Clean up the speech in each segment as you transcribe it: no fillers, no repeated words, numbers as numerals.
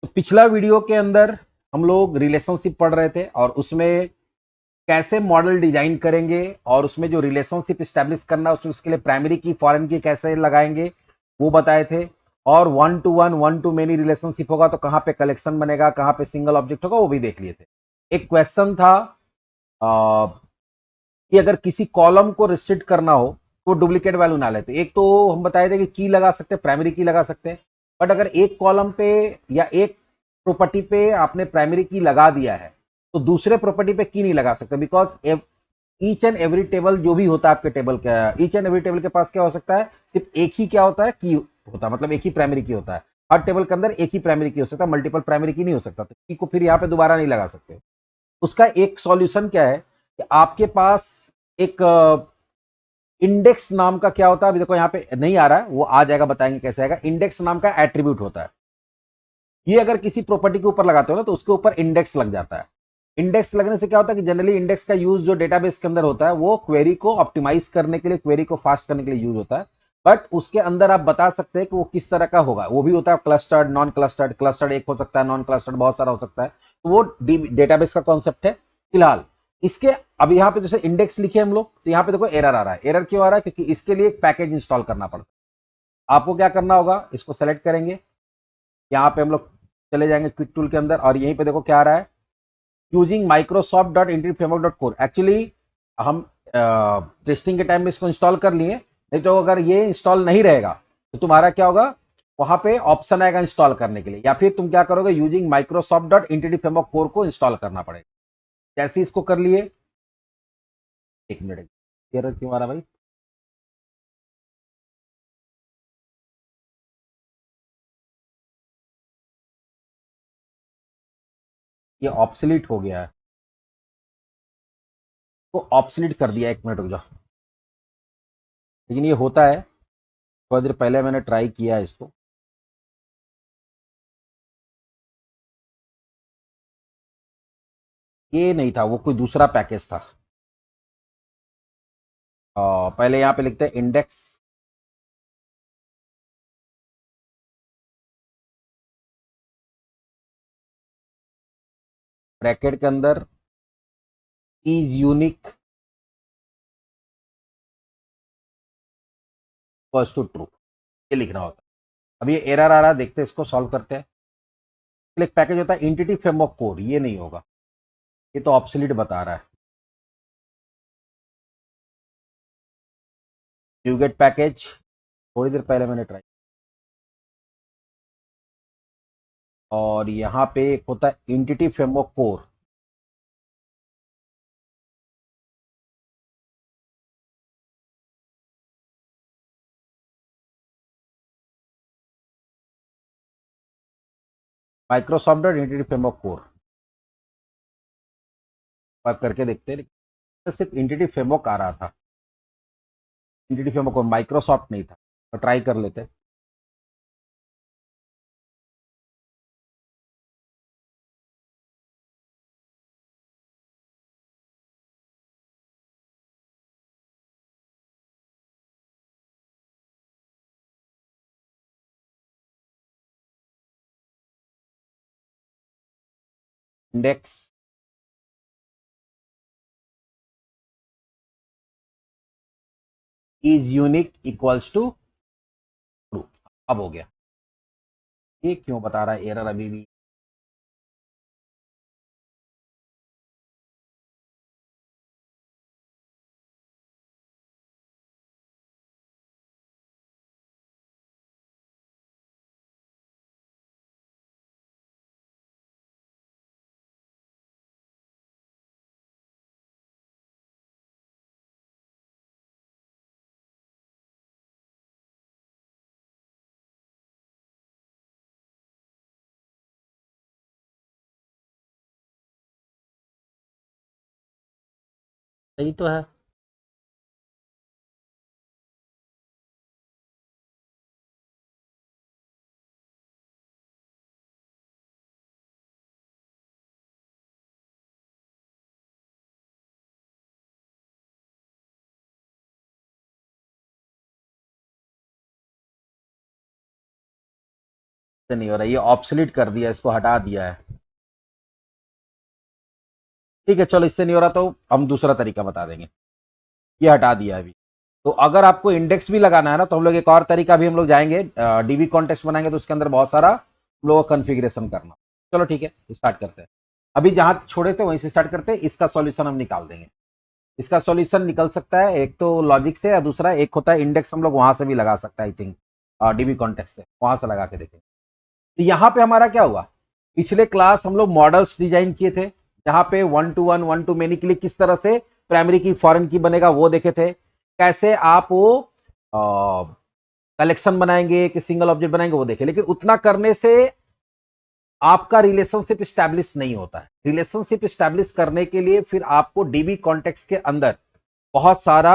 तो पिछला वीडियो के अंदर हम लोग रिलेशनशिप पढ़ रहे थे और उसमें कैसे मॉडल डिजाइन करेंगे और उसमें जो रिलेशनशिप स्टैब्लिश करना उसमें उसके लिए प्राइमरी की फॉरेन की कैसे लगाएंगे वो बताए थे। और वन टू मेनी रिलेशनशिप होगा तो कहाँ पे कलेक्शन बनेगा, कहाँ पे सिंगल ऑब्जेक्ट होगा, वो भी देख लिए थे। एक क्वेश्चन था कि अगर किसी कॉलम को रिस्ट्रिक्ट करना हो तो डुप्लीकेट वैल्यू ना लेते। एक तो हम बताए थे कि की लगा सकते हैं, प्राइमरी की लगा सकते हैं। बट अगर एक कॉलम पे या एक प्रॉपर्टी पे आपने प्राइमरी की लगा दिया है तो दूसरे प्रॉपर्टी पे की नहीं लगा सकते, because each and every table जो भी होता है आपके टेबल का, ईच एंड एवरी टेबल के पास क्या हो सकता है, सिर्फ एक ही क्या होता है, की होता है, मतलब एक ही प्राइमरी की होता है। हर टेबल के अंदर एक ही प्राइमरी की हो सकता है, मल्टीपल प्राइमरी की नहीं हो सकता, तो की को फिर यहाँ पे दोबारा नहीं लगा सकते। उसका एक सॉल्यूशन क्या है कि आपके पास एक इंडेक्स नाम का क्या होता है, अभी देखो यहाँ पे नहीं आ रहा है, वो आ जाएगा, बताएंगे कैसे आएगा। इंडेक्स नाम का एट्रीब्यूट होता है। ये अगर किसी प्रॉपर्टी के ऊपर लगाते हो ना तो उसके ऊपर इंडेक्स लग जाता है। इंडेक्स लगने से क्या होता है कि जनरली इंडेक्स का यूज जो डेटाबेस के अंदर होता है वो क्वेरी को ऑप्टिमाइज करने के लिए, क्वेरी को फास्ट करने के लिए यूज होता है। बट उसके अंदर आप बता सकते हैं कि वो किस तरह का होगा। वो भी होता है क्लस्टर्ड, नॉन क्लस्टर्ड। क्लस्टर्ड एक हो सकता है, नॉन क्लस्टर्ड बहुत सारा हो सकता है। तो वो डेटाबेस का कॉन्सेप्ट है फिलहाल। इसके अब यहाँ पे जैसे इंडेक्स लिखे हम लोग तो यहाँ पे देखो एरर आ रहा है। एरर क्यों आ रहा है? क्योंकि इसके लिए एक पैकेज इंस्टॉल करना पड़ता है। आपको क्या करना होगा, इसको सेलेक्ट करेंगे, यहाँ पे हम लोग चले जाएंगे क्विक टूल के अंदर और यहीं पे देखो क्या आ रहा है, using Microsoft dot internet framework dot core. Actually हम टेस्टिंग के टाइम में इसको इंस्टॉल कर लिए, नहीं तो अगर ये इंस्टॉल नहीं रहेगा तो तुम्हारा क्या होगा, वहां पे ऑप्शन आएगा इंस्टॉल करने के लिए, या फिर तुम क्या करोगे, using Microsoft dot internet framework core को इंस्टॉल करना पड़ेगा। जैसे इसको कर लिए, एक मिनट, एरर क्यों आ रहा भाई? ये ऑब्सलीट हो गया है, तो ऑब्सलीट कर दिया, एक मिनट रुक जाओ। लेकिन ये होता है, थोड़ी देर पहले मैंने ट्राई किया इसको। ये नहीं था, वो कोई दूसरा पैकेज था। पहले यहाँ पे लिखते हैं इंडेक्स, ब्रैकेट के अंदर is unique equals to true, ये लिखना होता है। अब ये एरर आ रहा है, देखते हैं इसको सॉल्व करते हैं। एक पैकेज होता है एंटिटी फ्रेमवर्क कोड, ये नहीं होगा, ये तो ऑब्सोलीट बता रहा है। न्यूगेट पैकेज, थोड़ी देर पहले मैंने ट्राई, और यहाँ पे एक होता है entity framework core. Microsoft dot entity framework core पर करके देखते हैं, लेकिन सिर्फ एंटिटी फ्रेमवर्क आ रहा था, एंटिटी फ्रेमवर्क कोर, माइक्रोसॉफ्ट नहीं था। तो ट्राई कर लेते हैं। Index is unique equals to true, अब हो गया। ये क्यों बता रहा है एरर अभी भी? सही तो है। से नहीं हो रहा, ये ऑब्सोलीट कर दिया, इसको हटा दिया है। ठीक है चलो, इससे नहीं हो रहा तो हम दूसरा तरीका बता देंगे, ये हटा दिया है अभी। तो अगर आपको इंडेक्स भी लगाना है ना, तो हम लोग एक और तरीका भी हम लोग जाएंगे, डीबी कॉन्टेक्स्ट बनाएंगे तो उसके अंदर बहुत सारा हम लोग कन्फिग्रेशन करना। चलो ठीक है, स्टार्ट करते हैं। अभी जहां छोड़े थे वहीं से स्टार्ट करते हैं। इसका सॉल्यूशन हम निकाल देंगे। इसका सॉल्यूशन निकल सकता है एक तो लॉजिक से, या दूसरा एक होता है इंडेक्स, हम लोग वहां से भी लगा सकते हैं आई थिंक, डीबी कॉन्टेक्स्ट से वहां से लगा के देखें। तो यहाँ पे हमारा क्या हुआ, पिछले क्लास हम लोग मॉडल्स डिजाइन किए थे, जहां पे 1 to 1 1 to many के लिए किस तरह से प्राइमरी की फॉरेन की बनेगा वो देखे थे, कैसे आप वो कलेक्शन बनाएंगे कि सिंगल ऑब्जेक्ट बनाएंगे वो देखे। लेकिन उतना करने से आपका रिलेशनशिप स्टैब्लिश नहीं होता है। रिलेशनशिप स्टैब्लिश करने के लिए फिर आपको डीबी कॉन्टेक्स्ट के अंदर बहुत सारा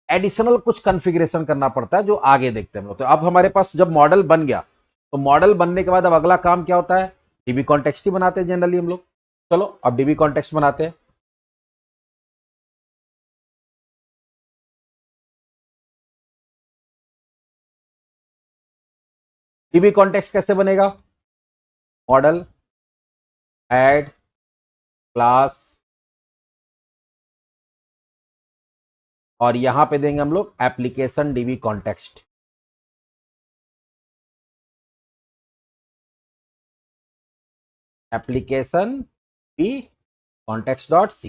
एडिशनल कुछ कॉन्फ़िगरेशन करना पड़ता है, जो आगे देखते हैं हम लोग। तो अब हमारे पास जब मॉडल बन गया, तो मॉडल बनने के बाद अब अगला काम क्या होता है, डीबी कॉन्टेक्स्ट ही बनाते हैं जनरली हम लोग। चलो अब डीबी कॉन्टेक्स्ट बनाते हैं। डीबी कॉन्टेक्स्ट कैसे बनेगा, मॉडल ऐड क्लास, और यहां पे देंगे हम लोग application DB context. Application B context dot C.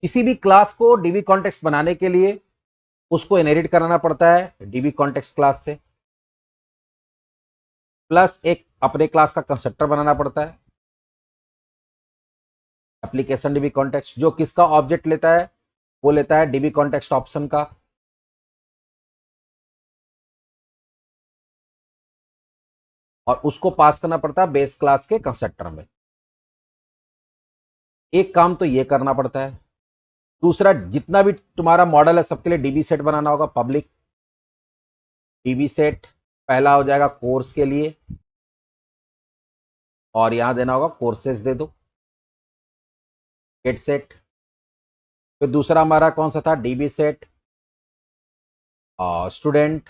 किसी भी क्लास को डीबी कॉन्टेक्स्ट बनाने के लिए उसको इनहेरिट कराना पड़ता है डीबी कॉन्टेक्स्ट क्लास से, प्लस एक अपने क्लास का कंस्ट्रक्टर बनाना पड़ता है एप्लीकेशन डीबी कॉन्टेक्स्ट, जो किसका ऑब्जेक्ट लेता है, वो लेता है डीबी कॉन्टेक्स्ट ऑप्शन का। और उसको पास करना पड़ता है बेस क्लास के कंस्ट्रक्टर में। एक काम तो ये करना पड़ता है। दूसरा, जितना भी तुम्हारा मॉडल है सबके लिए डीबी सेट बनाना होगा, पब्लिक डीबी सेट। पहला हो जाएगा कोर्स के लिए, और यहां देना होगा कोर्सेज दे दो, गेट सेट। फिर दूसरा हमारा कौन सा था, डीबी सेट स्टूडेंट,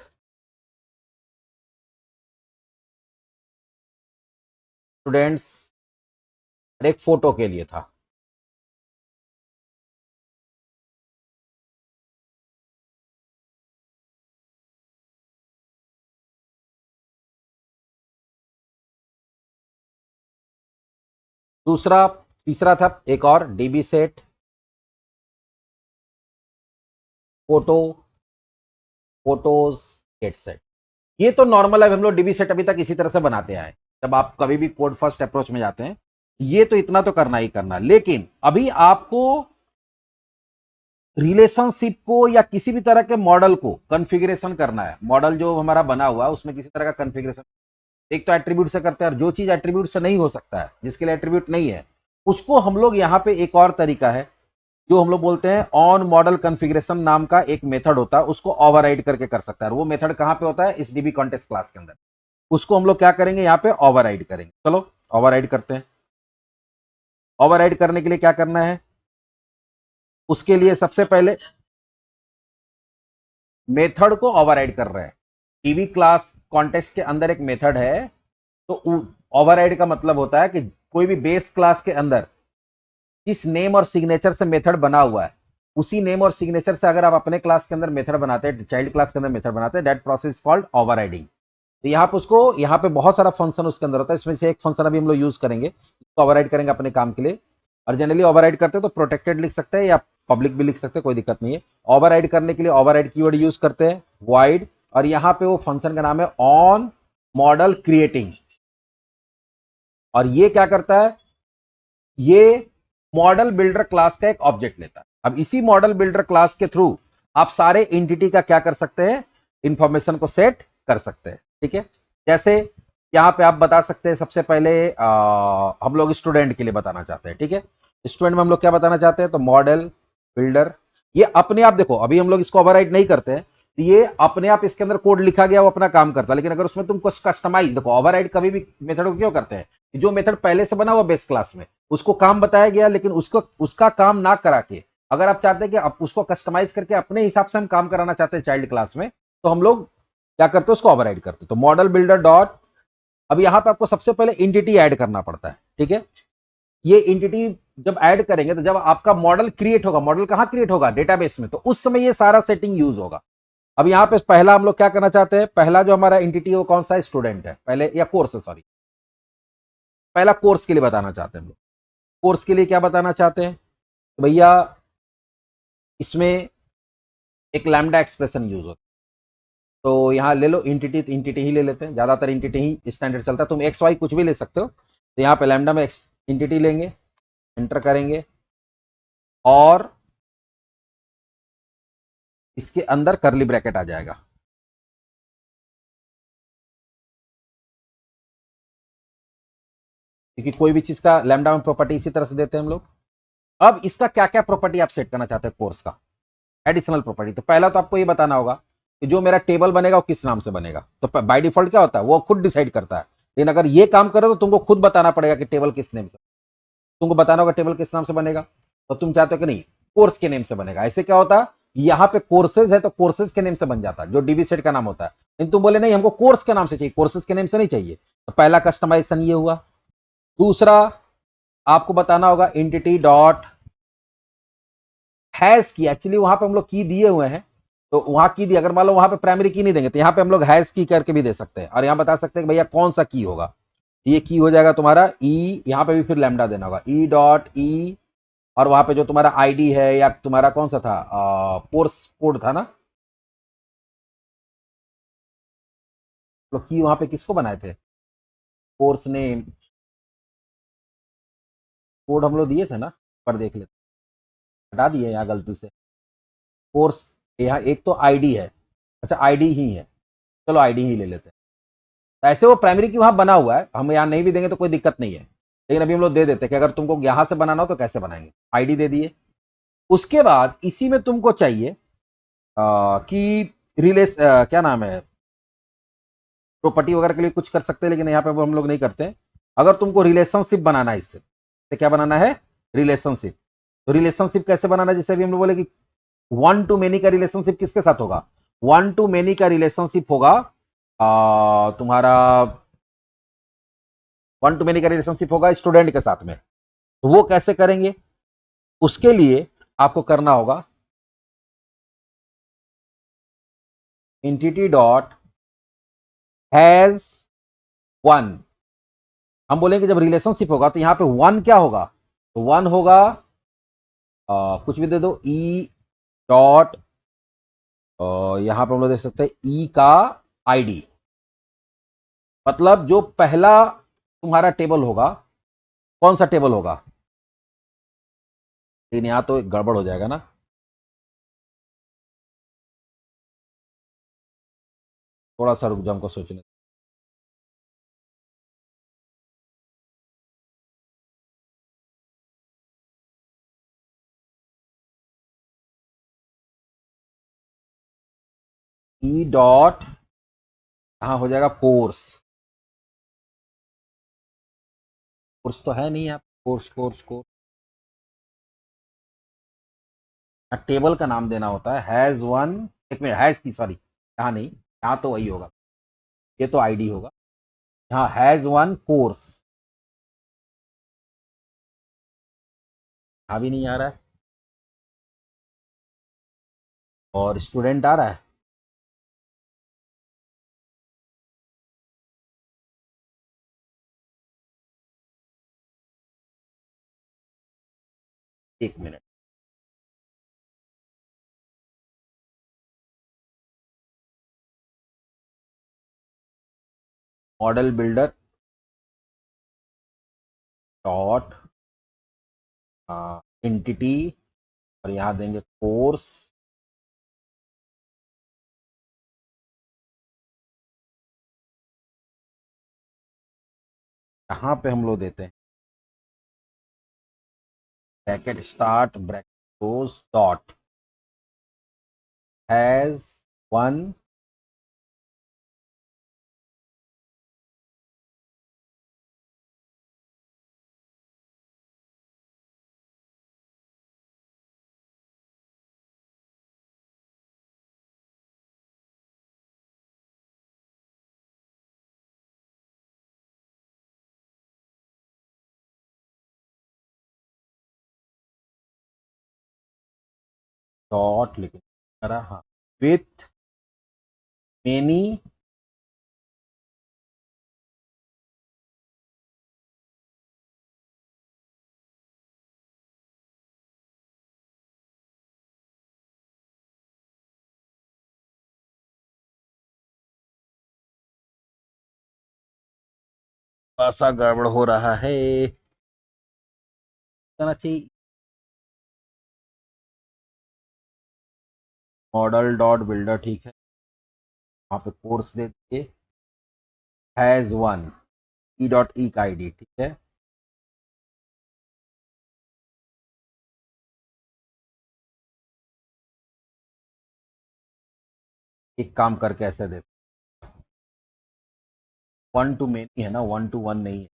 स्टूडेंट्स, एक फोटो के लिए था। दूसरा, तीसरा था एक और dB set photo, photos, get set. ये तो नॉर्मल है, हम लोग डीबी सेट अभी तक इसी तरह से बनाते आए। जब आप कभी भी कोड फर्स्ट अप्रोच में जाते हैं, ये तो इतना तो करना ही करना। लेकिन अभी आपको रिलेशनशिप को या किसी भी तरह के मॉडल को कॉन्फ़िगरेशन करना है। मॉडल जो हमारा बना हुआ है उसमें किसी तरह का कॉन्फ़िगरेशन, एक तो एट्रीब्यूट से करते हैं, और जो चीज एट्रीब्यूट से नहीं हो सकता है, जिसके लिए एट्रीब्यूट नहीं है, उसको हम लोग यहाँ पे एक और तरीका है जो हम लोग बोलते हैं ऑन मॉडल कॉन्फ़िगरेशन नाम का एक मेथड होता है, उसको ओवरराइड करके कर सकता है। वो मेथड कहां पे होता है, इस डीबी कॉन्टेक्स्ट क्लास के अंदर। उसको हम लोग क्या करेंगे, यहाँ पे ओवरराइड करेंगे। चलो ओवरराइड करते हैं। ओवरराइड करने के लिए क्या करना है, उसके लिए सबसे पहले मेथड को ओवरराइड कर रहे हैं। डीबी क्लास कॉन्टेक्स्ट के अंदर एक मेथड है, तो ओवरराइड का मतलब होता है कि कोई भी बेस क्लास के अंदर जिस नेम और सिग्नेचर से मेथड बना हुआ है, उसी नेम और सिग्नेचर से अगर आप अपने क्लास के अंदर मेथड बनाते हैं, चाइल्ड क्लास के अंदर मेथड बनाते हैं, दैट प्रोसेस कॉल्ड ओवरराइडिंग। तो यहाँ पे उसको, यहाँ पे बहुत सारा फंक्शन उसके अंदर होता है, इसमें से एक फंक्शन अभी हम लोग यूज करेंगे, तो ओवरराइड करेंगे अपने काम के लिए। और जनरली ओवरराइड करते हैं तो प्रोटेक्टेड लिख सकते हैं या पब्लिक भी लिख सकते हैं, कोई दिक्कत नहीं है। ओवरराइड करने के लिए ओवरराइड कीवर्ड यूज करते हैं, वॉइड, और यहाँ पे वो फंक्शन का नाम है ऑन मॉडल क्रिएटिंग। और ये क्या करता है, ये मॉडल बिल्डर क्लास का एक ऑब्जेक्ट लेता है। अब इसी मॉडल बिल्डर क्लास के थ्रू आप सारे एंटिटी का क्या कर सकते हैं, इंफॉर्मेशन को सेट कर सकते हैं। ठीक है, जैसे यहां पे आप बता सकते हैं, सबसे पहले हम लोग स्टूडेंट के लिए बताना चाहते हैं। ठीक है, स्टूडेंट में हम लोग क्या बताना चाहते हैं, तो मॉडल बिल्डर। ये अपने आप देखो, अभी हम लोग इसको ओवरराइड नहीं करते हैं, तो ये अपने आप इसके अंदर कोड लिखा गया वो अपना काम करता है। लेकिन अगर उसमें तुम कुछ कस्टमाइज, देखो ओवरराइड कभी भी मेथड को क्यों करते हैं, जो मेथड पहले से बना हुआ बेस क्लास में, उसको काम बताया गया, लेकिन उसको उसका काम ना करा के अगर आप चाहते हैं कि आप उसको कस्टमाइज करके अपने हिसाब से हम काम कराना चाहते हैं चाइल्ड क्लास में, तो हम लोग क्या करते हो, उसको ओवरराइड करते हो। तो मॉडल बिल्डर डॉट, अब यहां पे आपको सबसे पहले एंटिटी ऐड करना पड़ता है, ठीक है। ये एंटिटी जब ऐड करेंगे तो जब आपका मॉडल क्रिएट होगा, मॉडल कहां क्रिएट होगा, डेटाबेस में, तो उस समय ये सारा सेटिंग यूज होगा। अब यहां पे पहला हम लोग क्या करना चाहते हैं, पहला जो हमारा एंटिटी है वो कौन सा है, स्टूडेंट है पहले, या कोर्स है, सॉरी, पहला कोर्स के लिए बताना चाहते हैं हम लोग। कोर्स के लिए क्या बताना चाहते हैं, तो भैया इसमें एक लैम्डा एक्सप्रेशन यूज होता है। तो यहां ले लो इंटिटी, इंटिटी ही ले लेते हैं, ज्यादातर इंटिटी ही स्टैंडर्ड चलता है, तुम एक्स वाई कुछ भी ले सकते हो। तो यहाँ पे लैम्डा में इंटिटी लेंगे, एंटर करेंगे, और इसके अंदर करली ब्रैकेट आ जाएगा। क्योंकि कोई भी चीज का लैम्डा में प्रॉपर्टी इसी तरह से देते हैं हम लोग। अब इसका क्या क्या प्रॉपर्टी आप सेट करना चाहते हैं कोर्स का, एडिशनल प्रॉपर्टी। तो पहला तो आपको ये बताना होगा कि जो मेरा टेबल बनेगा वो किस नाम से बनेगा। तो बाय डिफॉल्ट क्या होता है, वो खुद डिसाइड करता है। लेकिन अगर ये काम करो तो तुमको खुद बताना पड़ेगा कि टेबल किस नेम से, तुमको बताना होगा टेबल किस नाम से बनेगा। तो तुम चाहते हो कि नहीं, कोर्स के नेम से बनेगा। ऐसे क्या होता है, यहाँ पे कोर्सेज है तो कोर्सेज के नेम से बन जाता है, जो डीबी सेट का नाम होता है। लेकिन तुम बोले नहीं, हमको कोर्स के नाम से चाहिए, कोर्सेज के नेम से नहीं चाहिए। तो पहला कस्टमाइजेशन ये हुआ। दूसरा, आपको बताना होगा एंटिटी डॉट हैश की। एक्चुअली वहां पे हम लोग की दिए हुए हैं, तो वहां की दी, अगर मान लो वहां पे प्राइमरी की नहीं देंगे तो यहाँ पे हम लोग हैश की करके भी दे सकते हैं, और यहाँ बता सकते हैं कि भैया कौन सा की होगा। ये की हो जाएगा तुम्हारा ई, यहाँ पे भी फिर लैम्डा देना होगा, ई डॉट ई, और वहां पे जो तुम्हारा आईडी है, या तुम्हारा कौन सा था, कोर्स कोड था ना, तो की वहां पे किसको बनाए थे, कोर्स नेम कोड हम लोग दिए थे ना, पर देख लेते, हटा दिए यहाँ गलती से। कोर्स, यहाँ एक तो आईडी है, अच्छा आईडी ही है, चलो आईडी ही ले लेते हैं। तो ऐसे वो प्राइमरी की वहां बना हुआ है, हम यहाँ नहीं भी देंगे तो कोई दिक्कत नहीं है। लेकिन अभी हम लोग दे देते हैं कि अगर तुमको यहां से बनाना हो तो कैसे बनाएंगे, आईडी दे दिए। उसके बाद इसी में तुमको चाहिए कि क्या नाम है, प्रॉपर्टी वगैरह के लिए कुछ कर सकते हैं, लेकिन यहाँ पे वो हम लोग नहीं करते हैं। अगर तुमको रिलेशनशिप बनाना है इससे, तो क्या बनाना है, रिलेशनशिप। तो रिलेशनशिप कैसे बनाना है, जैसे अभी हम लोग बोले कि वन टू मेनी का रिलेशनशिप किसके साथ होगा, वन टू मेनी का रिलेशनशिप होगा तुम्हारा, वन टू मेनी का रिलेशनशिप होगा स्टूडेंट के साथ में। तो वो कैसे करेंगे, उसके लिए आपको करना होगा एंटिटी डॉट हैज वन। हम बोलेंगे जब रिलेशनशिप होगा तो यहां पे वन क्या होगा, तो वन होगा कुछ भी दे दो, ई डॉट, यहां पर हम लोग देख सकते हैं ई का आईडी, मतलब जो पहला तुम्हारा टेबल होगा, कौन सा टेबल होगा। लेकिन यहां तो एक गड़बड़ हो जाएगा ना, थोड़ा सा रुक जाओ, हमको सोचने। ई डॉट यहां हो जाएगा कोर्स, कोर्स तो है नहीं, आप कोर्स कोर्स कोर्स, टेबल का नाम देना होता है, हैज वन, एक मिनट, हैज की सॉरी, यहाँ नहीं, यहाँ तो वही होगा, ये तो आईडी होगा। यहाँ हैज वन कोर्स, यहाँ भी नहीं आ रहा है, और स्टूडेंट आ रहा है। एक minute, model builder dot entity, और यहाँ देंगे कोर्स, यहाँ पे हम लोग देते हैं bracket start bracket close dot has one dot लिख रहा, हाँ, विथ मेनी ऐसा गड़बड़ हो रहा है, कहना चाहिए मॉडल डॉट बिल्डर, ठीक है, वहाँ पे कोर्स दे दिए, हैज वन ई डॉट ई का आईडी, ठीक है, एक काम करके ऐसे दे, वन टू मेनी है ना, वन टू वन नहीं है,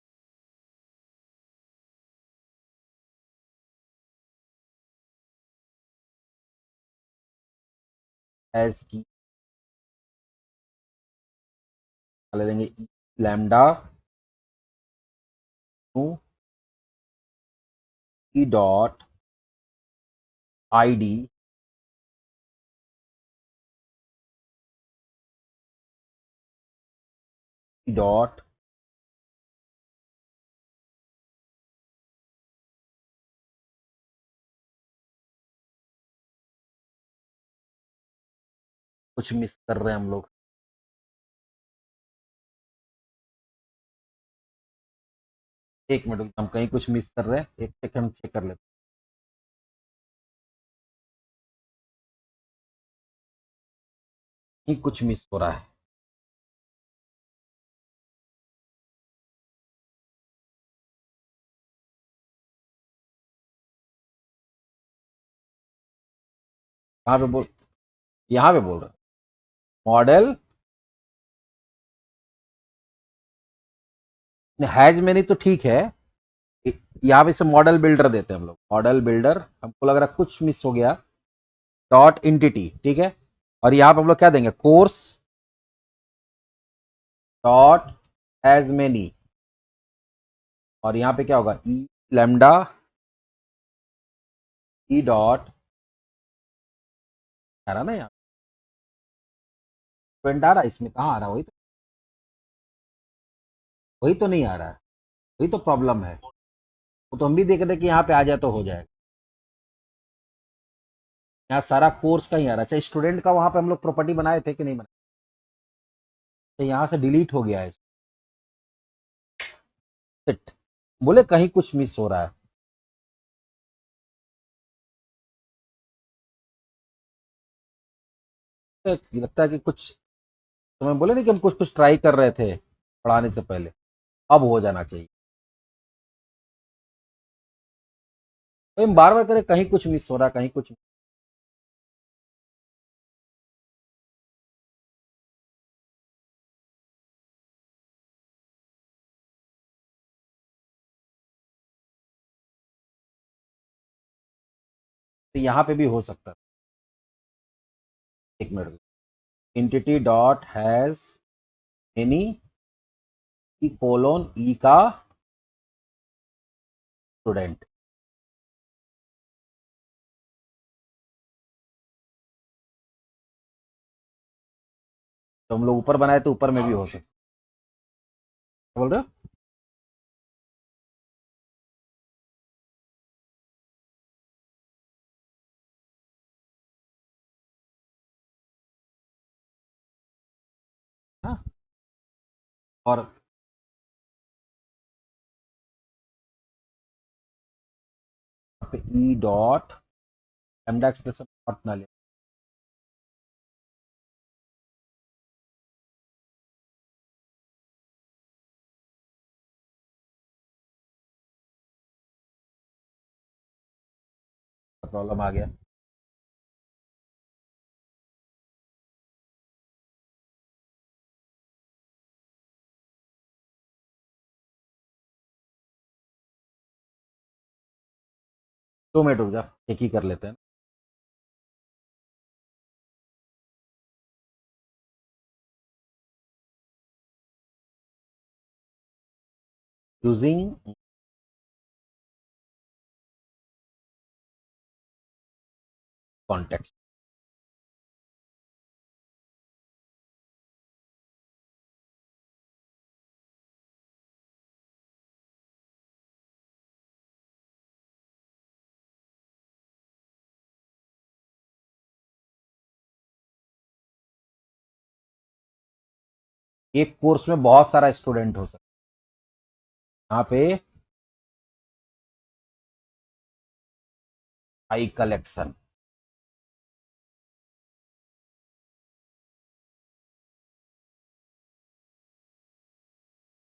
हैज की ले लेंगे lambda E dot ID dot कुछ मिस कर रहे हैं हम लोग, एक मिनट हम कहीं कुछ मिस कर रहे हैं, एक सेकंड हम चेक कर लेते हैं, कुछ मिस हो रहा है, कहाँ पे बोल, यहाँ पे बोल रहे हैं मॉडल हैज में नहीं तो ठीक है, यहाँ पे से मॉडल बिल्डर देते हैं हम लोग, मॉडल बिल्डर, हमको लग रहा है कुछ मिस हो गया, डॉट इंटिटी, ठीक है, और यहाँ पे हम लोग क्या देंगे, कोर्स डॉट हैज मेनी, और यहाँ पे क्या होगा, ई लैम्डा ई डॉट, आ रहा ना यहाँ स्टूडेंट आ रहा है, इसमें कहाँ आ रहा है, वही तो नहीं आ रहा है, वही तो प्रॉब्लम है, वो तो हम भी देख रहे थे कि यहाँ पे आ जाए तो हो जाएगा, यहाँ सारा कोर्स का ही आ रहा है, अच्छा स्टूडेंट का वहाँ पे हम लोग प्रॉपर्टी बनाए थे कि नहीं बनाए, तो यहाँ से डिलीट हो गया है, Shit. बोले कहीं कुछ मिस हो रहा है, तो लगता है कि कुछ, तो मैं बोले नहीं कि हम कुछ कुछ ट्राई कर रहे थे पढ़ाने से पहले, अब हो जाना चाहिए, तो हम बार बार करें कहीं कुछ मिस हो रहा है, कहीं कुछ, तो यहाँ पे भी हो सकता है, एक minute, entity dot has any E colon E का स्टूडेंट, तो हम लोग ऊपर बनाए तो ऊपर में भी हो सकता है, क्या बोल रहे हो, हाँ, और यहाँ पे E dot lambda expression dot ना ले, प्रॉब्लम आ गया, 2 मिनट रुक जा, एक ही कर लेते हैं, यूजिंग कॉन्टेक्स्ट। एक कोर्स में बहुत सारा स्टूडेंट हो सकता है, यहाँ पे आई कलेक्शन।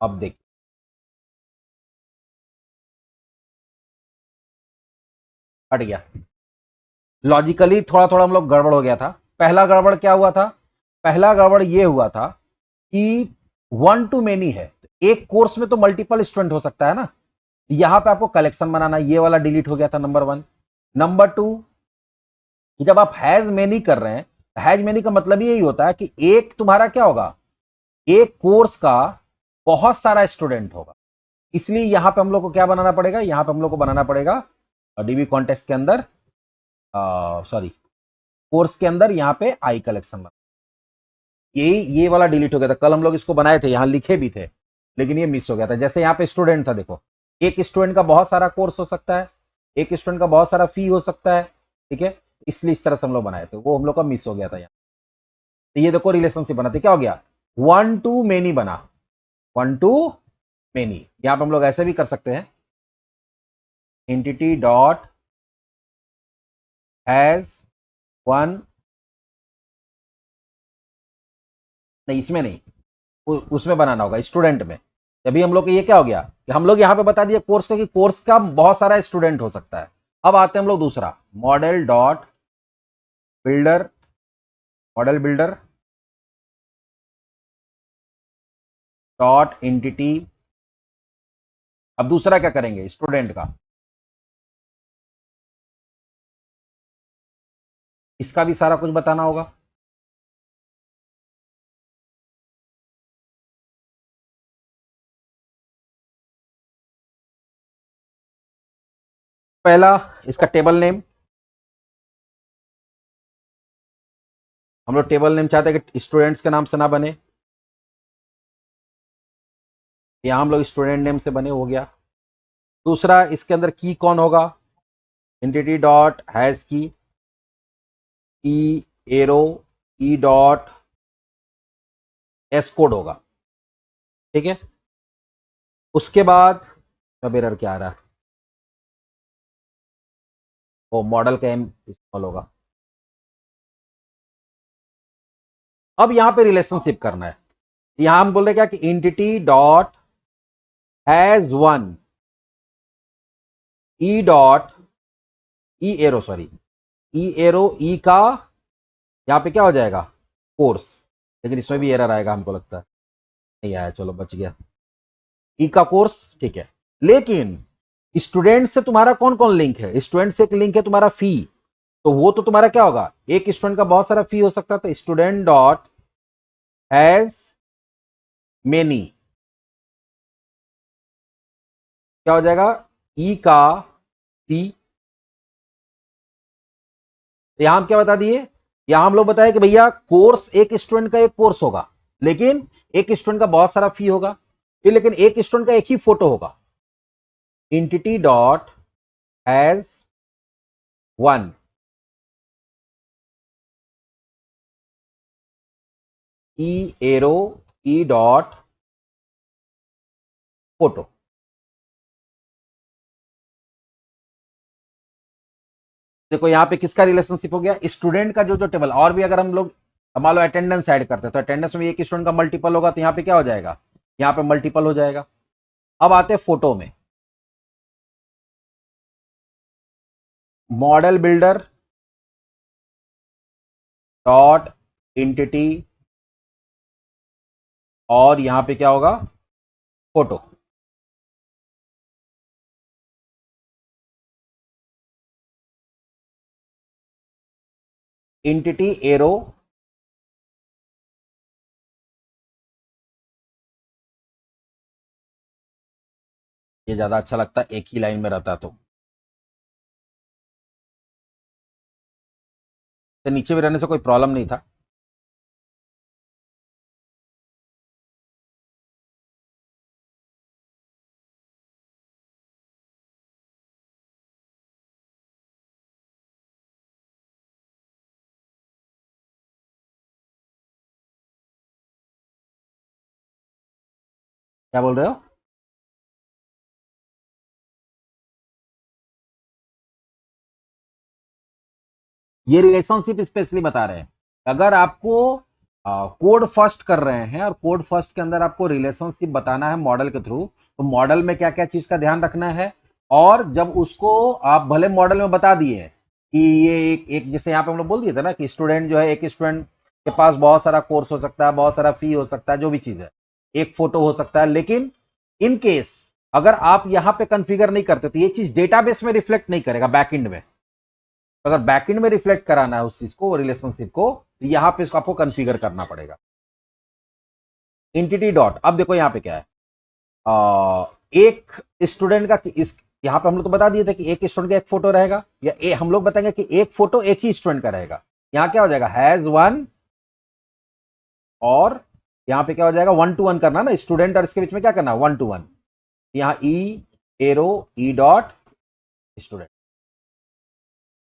अब देखिए हट गया, लॉजिकली थोड़ा थोड़ा हम लोग गड़बड़ हो गया था। पहला गड़बड़ क्या हुआ था? पहला गड़बड़ ये हुआ था कि वन टू मेनी है, एक कोर्स में तो मल्टीपल स्टूडेंट हो सकता है ना। यहां पे आपको कलेक्शन बनाना, ये वाला डिलीट हो गया था, नंबर वन। नंबर टू, जब आप हैज मेनी कर रहे हैं, हैज मेनी का मतलब यही होता है कि एक तुम्हारा क्या होगा, एक कोर्स का बहुत सारा स्टूडेंट होगा। इसलिए यहां पे हम लोग को क्या बनाना पड़ेगा, यहां पे हम लोग को बनाना पड़ेगा डीबी कॉन्टेक्स्ट के अंदर, सॉरी कोर्स के अंदर, यहां पे आई कलेक्शन। ये वाला डिलीट हो गया था, कल हम लोग इसको बनाए थे, यहां लिखे भी थे, लेकिन ये मिस हो गया था। जैसे यहाँ पे स्टूडेंट था, देखो एक स्टूडेंट का बहुत सारा कोर्स हो सकता है, एक स्टूडेंट का बहुत सारा फी हो सकता है, ठीक है। इसलिए इस तरह से हम लोग बनाए थे, वो हम लोग का मिस हो गया था यहाँ। तो ये देखो रिलेशनशिप बनाते क्या हो गया, वन टू मेनी बना, वन टू मेनी। यहां पर हम लोग ऐसे भी कर सकते हैं, एंटिटी डॉट हैज वन, नहीं इसमें नहीं, उसमें बनाना होगा स्टूडेंट में। अभी हम लोग को ये क्या हो गया कि हम लोग यहां पे बता दिए कोर्स का कि कोर्स का बहुत सारा स्टूडेंट हो सकता है। अब आते हैं हम लोग दूसरा, model dot builder, model builder dot entity. अब दूसरा क्या करेंगे, स्टूडेंट का, इसका भी सारा कुछ बताना होगा। पहला, इसका टेबल नेम, हम लोग टेबल नेम चाहते हैं कि स्टूडेंट्स के नाम से ना बने, यहां हम लोग स्टूडेंट नेम से बने, हो गया। दूसरा, इसके अंदर की कौन होगा, entity dot has key, E arrow, E dot S code होगा, ठीक है। उसके बाद अब एरर क्या आ रहा है, वो मॉडल का एम इस्तेमाल होगा। अब यहां पे रिलेशनशिप करना है, यहां हम बोल रहे क्या कि entity dot has one, E dot, E arrow sorry, E arrow, E का यहां पे क्या हो जाएगा, कोर्स। लेकिन इसमें भी एरर आएगा हमको लगता है, नहीं आया, चलो बच गया, ई का कोर्स, ठीक है। लेकिन स्टूडेंट से तुम्हारा कौन कौन लिंक है, स्टूडेंट से एक लिंक है तुम्हारा फी, तो वो तो तुम्हारा क्या होगा, एक स्टूडेंट का बहुत सारा फी हो सकता है, तो स्टूडेंट डॉट हैज मेनी, क्या हो जाएगा, ई का फी। यहां हम क्या बता दिए, यहां हम लोग बताए कि भैया कोर्स एक स्टूडेंट का एक कोर्स होगा, लेकिन एक स्टूडेंट का बहुत सारा फी होगा, फिर लेकिन एक स्टूडेंट का एक ही फोटो होगा। Entity dot has one, E arrow, E dot photo. देखो यहां पे किसका रिलेशनशिप हो गया, स्टूडेंट का जो टेबल, और भी अगर हम लोग मान लो अटेंडेंस ऐड करते हैं, तो अटेंडेंस में एक स्टूडेंट का मल्टीपल होगा, तो यहां पे क्या हो जाएगा, यहां पे मल्टीपल हो जाएगा। अब आते हैं फोटो में, मॉडल बिल्डर डॉट एंटिटी, और यहां पे क्या होगा, फोटो। एंटिटी एरो, ये ज्यादा अच्छा लगता है, एक ही लाइन में रहता तो। तो नीचे भी रहने से कोई प्रॉब्लम नहीं था। क्या बोल रहे हो? ये रिलेशनशिप स्पेशली बता रहे हैं। अगर आपको कोड फर्स्ट कर रहे हैं और कोड फर्स्ट के अंदर आपको रिलेशनशिप बताना है मॉडल के थ्रू, तो मॉडल में क्या क्या चीज का ध्यान रखना है। और जब उसको आप भले मॉडल में बता दिए कि ये एक जैसे यहाँ पे हम लोग बोल दिए थे ना कि स्टूडेंट जो है, एक स्टूडेंट के पास बहुत सारा कोर्स हो सकता है, बहुत सारा फी हो सकता है, जो भी चीज है, एक फोटो हो सकता है, लेकिन इन केस अगर आप यहाँ पे कंफिगर नहीं करते तो ये चीज डेटाबेस में रिफ्लेक्ट नहीं करेगा बैकएंड में। अगर बैकएंड में रिफ्लेक्ट कराना है उस चीज को, रिलेशनशिप को, तो यहां पे इसको आपको कॉन्फ़िगर करना पड़ेगा। एंटिटी डॉट, अब देखो यहां पे क्या है, एक स्टूडेंट का इस यहां पे हम लोग तो बता दिए थे कि एक स्टूडेंट का एक फोटो रहेगा, या हम लोग बताएंगे कि एक फोटो एक ही स्टूडेंट का रहेगा। यहां क्या हो जाएगा, हैज वन, और यहां पे क्या हो जाएगा, वन टू वन करना ना, स्टूडेंट और इसके बीच में क्या करना, वन टू वन। यहां ई एरो ई डॉट स्टूडेंट।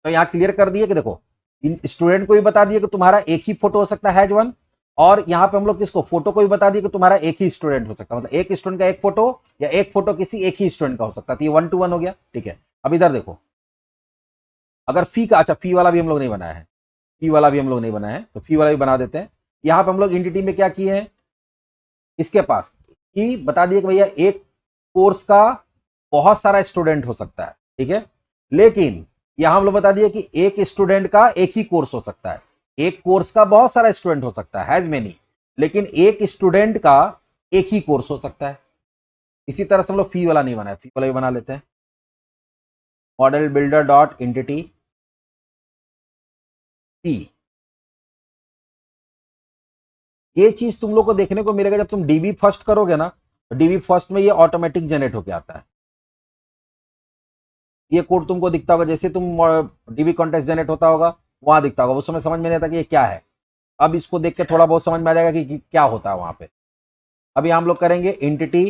तो यहां क्लियर कर दिए कि देखो, इन स्टूडेंट को भी बता दिए कि तुम्हारा एक ही फोटो हो सकता है, हैज वन, और यहां पे हम लोग किसको, फोटो को भी बता दिए कि तुम्हारा एक ही स्टूडेंट हो सकता है, मतलब एक स्टूडेंट का एक फोटो, या एक फोटो किसी एक ही स्टूडेंट का हो सकता है। तो ये वन टू वन हो गया, ठीक है। अब इधर देखो, अगर फी का, अच्छा फी वाला भी हम लोग नहीं बनाया है, फी वाला भी हम लोग नहीं बनाया है, तो फी वाला भी बना देते हैं। यहां पे हम लोग एंटिटी में क्या किए हैं, इसके पास कि बता दिए कि भैया एक कोर्स का बहुत सारा स्टूडेंट हो सकता है, ठीक है, लेकिन यहां हम लोग बता दिए कि एक स्टूडेंट का एक ही कोर्स हो सकता है। एक कोर्स का बहुत सारा स्टूडेंट हो सकता है, हैज मेनी, लेकिन एक स्टूडेंट का एक ही कोर्स हो सकता है। इसी तरह से हम लोग फी वाला नहीं बनाए, फी वाला भी बना लेते हैं। मॉडल बिल्डर डॉट एंटिटी फी। ये चीज तुम लोग को देखने को मिलेगा जब तुम डीबी फर्स्ट करोगे ना, तो डीबी फर्स्ट में ये ऑटोमेटिक जनरेट होकर आता है। ये कोड तुमको दिखता होगा, जैसे तुम डीबी कॉन्टेक्स्ट जनरेट होता होगा वहां दिखता होगा, उस समय समझ में नहीं आता कि ये क्या है। अब इसको देख के थोड़ा बहुत समझ में आ जाएगा कि क्या होता है वहां पे। अभी हम लोग करेंगे एंटिटी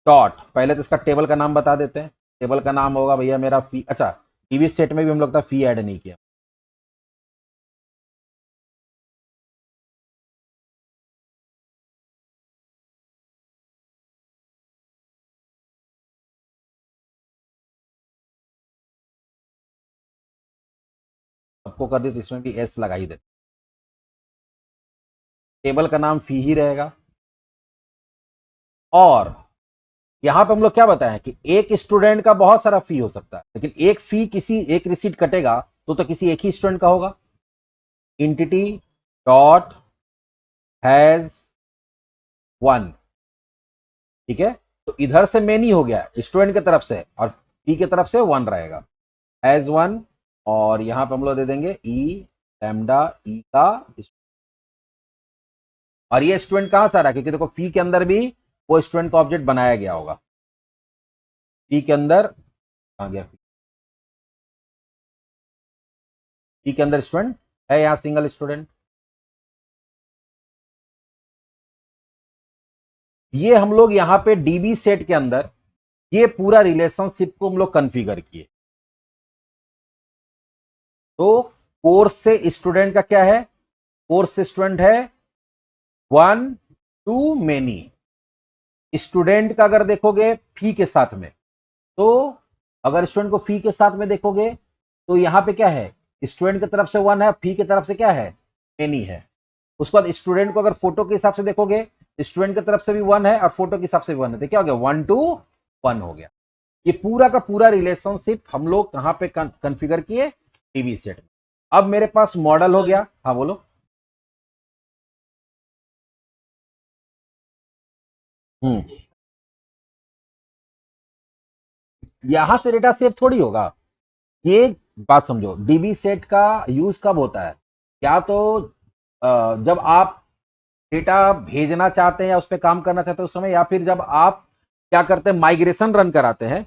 डॉट, पहले तो इसका टेबल का नाम बता देते हैं। टेबल का नाम होगा भैया मेरा फी, अच्छा डीबी सेट में भी हम लोग का फी ऐड नहीं किया। सबको कर दी तो इसमें भी एस लगा ही देते। टेबल का नाम फी ही रहेगा। और यहां पे हम लोग क्या बताएं कि एक स्टूडेंट का बहुत सारा फी हो सकता है, लेकिन एक फी किसी एक रिसीट कटेगा तो किसी एक ही स्टूडेंट का होगा। इंटिटी डॉट हैज वन, ठीक है, तो इधर से मेनी हो गया स्टूडेंट की तरफ से, और फी की तरफ से वन रहेगा, हैज वन। और यहां पे हम लोग दे देंगे ई लैम्डा ई का, और ये स्टूडेंट कहां से आ रहा है, क्योंकि देखो फी के अंदर भी वो स्टूडेंट का ऑब्जेक्ट बनाया गया होगा। फी के अंदर आ गया, फी के अंदर स्टूडेंट है, यहां सिंगल स्टूडेंट। ये हम लोग यहां पे डीबी सेट के अंदर ये पूरा रिलेशनशिप को हम लोग कॉन्फ़िगर किए। तो कोर्स से स्टूडेंट का क्या है, कोर्स से स्टूडेंट है वन टू मेनी। स्टूडेंट का अगर देखोगे फी के साथ में, तो अगर स्टूडेंट को फी के साथ में देखोगे तो यहां पे क्या है, स्टूडेंट की तरफ से वन है, फी की तरफ से क्या है, मेनी है। उसके बाद स्टूडेंट को अगर फोटो के हिसाब से देखोगे, स्टूडेंट की तरफ से भी वन है और फोटो के हिसाब से भी वन है, तो क्या हो गया, वन टू वन हो गया। ये पूरा का पूरा रिलेशनशिप हम लोग कहां पे कॉन्फ़िगर किए, टीवी सेट में। अब मेरे पास मॉडल हो गया, हाँ बोलो। हम्म, यहां से डेटा सेव थोड़ी होगा। ये बात समझो, डीबी सेट का यूज कब होता है, या तो जब आप डेटा भेजना चाहते हैं या उस पर काम करना चाहते हैं उस समय, या फिर जब आप क्या करते हैं, माइग्रेशन रन कराते हैं,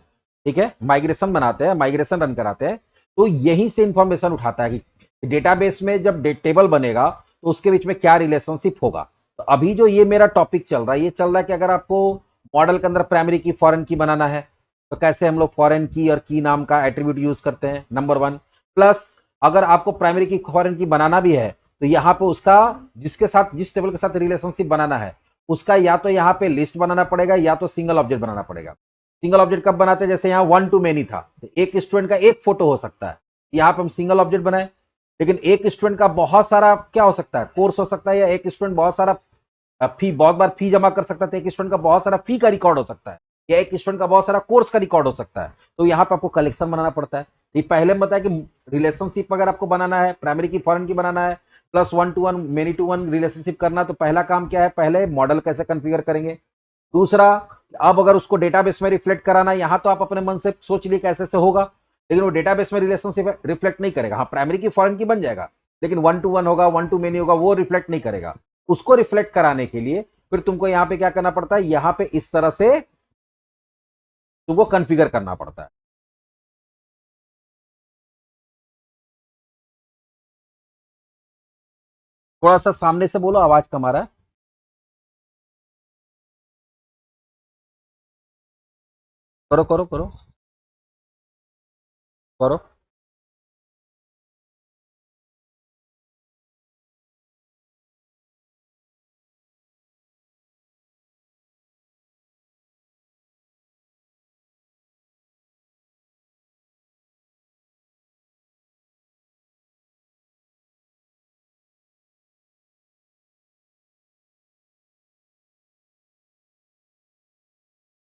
ठीक है, माइग्रेशन बनाते हैं, माइग्रेशन रन कराते हैं, तो यहीं से इंफॉर्मेशन उठाता है कि डेटाबेस में जब टेबल बनेगा तो उसके बीच में क्या रिलेशनशिप होगा। तो अभी जो ये मेरा टॉपिक चल रहा है, ये चल रहा है कि अगर आपको मॉडल के अंदर प्राइमरी की फॉरेन की बनाना है तो कैसे हम लोग फॉरेन की और की नाम का एट्रीब्यूट यूज करते हैं, नंबर वन। प्लस अगर आपको प्राइमरी की फॉरेन की बनाना भी है तो यहाँ पे उसका जिसके साथ जिस टेबल के साथ रिलेशनशिप बनाना है उसका या तो यहाँ पे लिस्ट बनाना पड़ेगा या तो सिंगल ऑब्जेक्ट बनाना पड़ेगा। सिंगल ऑब्जेक्ट कब बनाते हैं, जैसे यहाँ 1 to many था तो एक स्टूडेंट का एक फोटो हो सकता है, यहाँ पे हम सिंगल ऑब्जेक्ट बनाए। लेकिन एक स्टूडेंट का बहुत सारा क्या हो सकता है, कोर्स हो सकता है, या एक स्टूडेंट बहुत सारा फी बहुत बार फी जमा कर सकता है, एक स्टूडेंट का बहुत सारा फी का रिकॉर्ड हो सकता है, या एक स्टूडेंट का बहुत सारा कोर्स का रिकॉर्ड हो सकता है। तो यहाँ पे आपको कलेक्शन बनाना पड़ता है। ये पहले में बताया कि रिलेशनशिप अगर आपको बनाना है, प्राइमरी की फॉरेन की बनाना है, plus 1 to 1 many to 1 relationship करना, तो पहला काम क्या है, पहले मॉडल कैसे कॉन्फ़िगर करेंगे। दूसरा, अब अगर उसको डेटाबेस में रिफ्लेक्ट कराना है, यहां तो आप अपने मन से सोच लिए कैसे से होगा, लेकिन वो डेटाबेस में रिलेशनशिप रिफ्लेक्ट नहीं करेगा। हाँ, प्राइमरी की फॉरेन की बन जाएगा, लेकिन 1 to 1 होगा, 1 to many होगा, वो रिफ्लेक्ट नहीं करेगा। उसको रिफ्लेक्ट कराने के लिए फिर तुमको यहां पे क्या करना पड़ता है, यहां पे इस तरह से तुमको कॉन्फ़िगर करना पड़ता है। थोड़ा सा सामने से बोलो, आवाज कम आ रहा है। करो करो करो करो।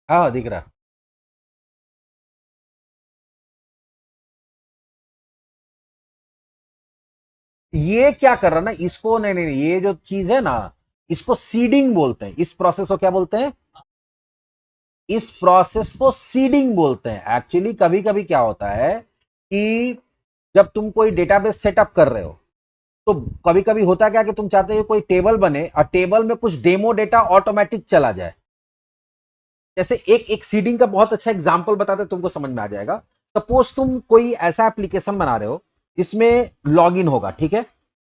हाँ, दिख रहा है। ये क्या कर रहा है ना, इसको नहीं नहीं नहीं, ये जो चीज है ना, इसको सीडिंग बोलते हैं। इस प्रोसेस को क्या बोलते हैं, इस प्रोसेस को सीडिंग बोलते हैं। एक्चुअली कभी कभी क्या होता है कि जब तुम कोई डेटाबेस सेटअप कर रहे हो तो कभी कभी होता है क्या कि तुम चाहते हो कोई टेबल बने और टेबल में कुछ डेमो डेटा ऑटोमेटिक चला जाए। जैसे एक एक सीडिंग का बहुत अच्छा एग्जांपल बताते तुमको समझ में आ जाएगा। सपोज तुम कोई ऐसा एप्लीकेशन बना रहे हो जिसमें लॉगिन होगा, ठीक है,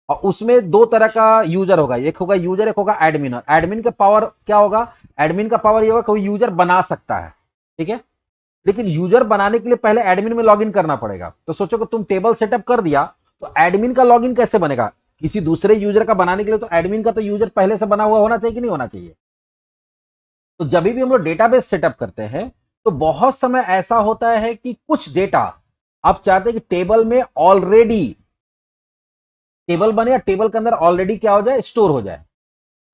और उसमें दो तरह का यूजर होगा, एक होगा यूजर, एक होगा एडमिन। और एडमिन का पावर क्या होगा, एडमिन का पावर ये होगा कोई यूजर बना सकता है, ठीक है। लेकिन यूजर बनाने के लिए पहले एडमिन में लॉगिन करना पड़ेगा। तो सोचो कि तुम टेबल सेटअप कर दिया तो एडमिन का लॉगिन कैसे बनेगा, किसी दूसरे यूजर का बनाने के लिए तो एडमिन का तो यूजर पहले से बना हुआ होना चाहिए कि नहीं होना चाहिए। तो जब भी हम लोग डेटाबेस सेटअप करते हैं तो बहुत समय ऐसा होता है कि कुछ डेटा आप चाहते हैं कि टेबल में ऑलरेडी टेबल बने या टेबल के अंदर ऑलरेडी क्या हो जाए, स्टोर हो जाए।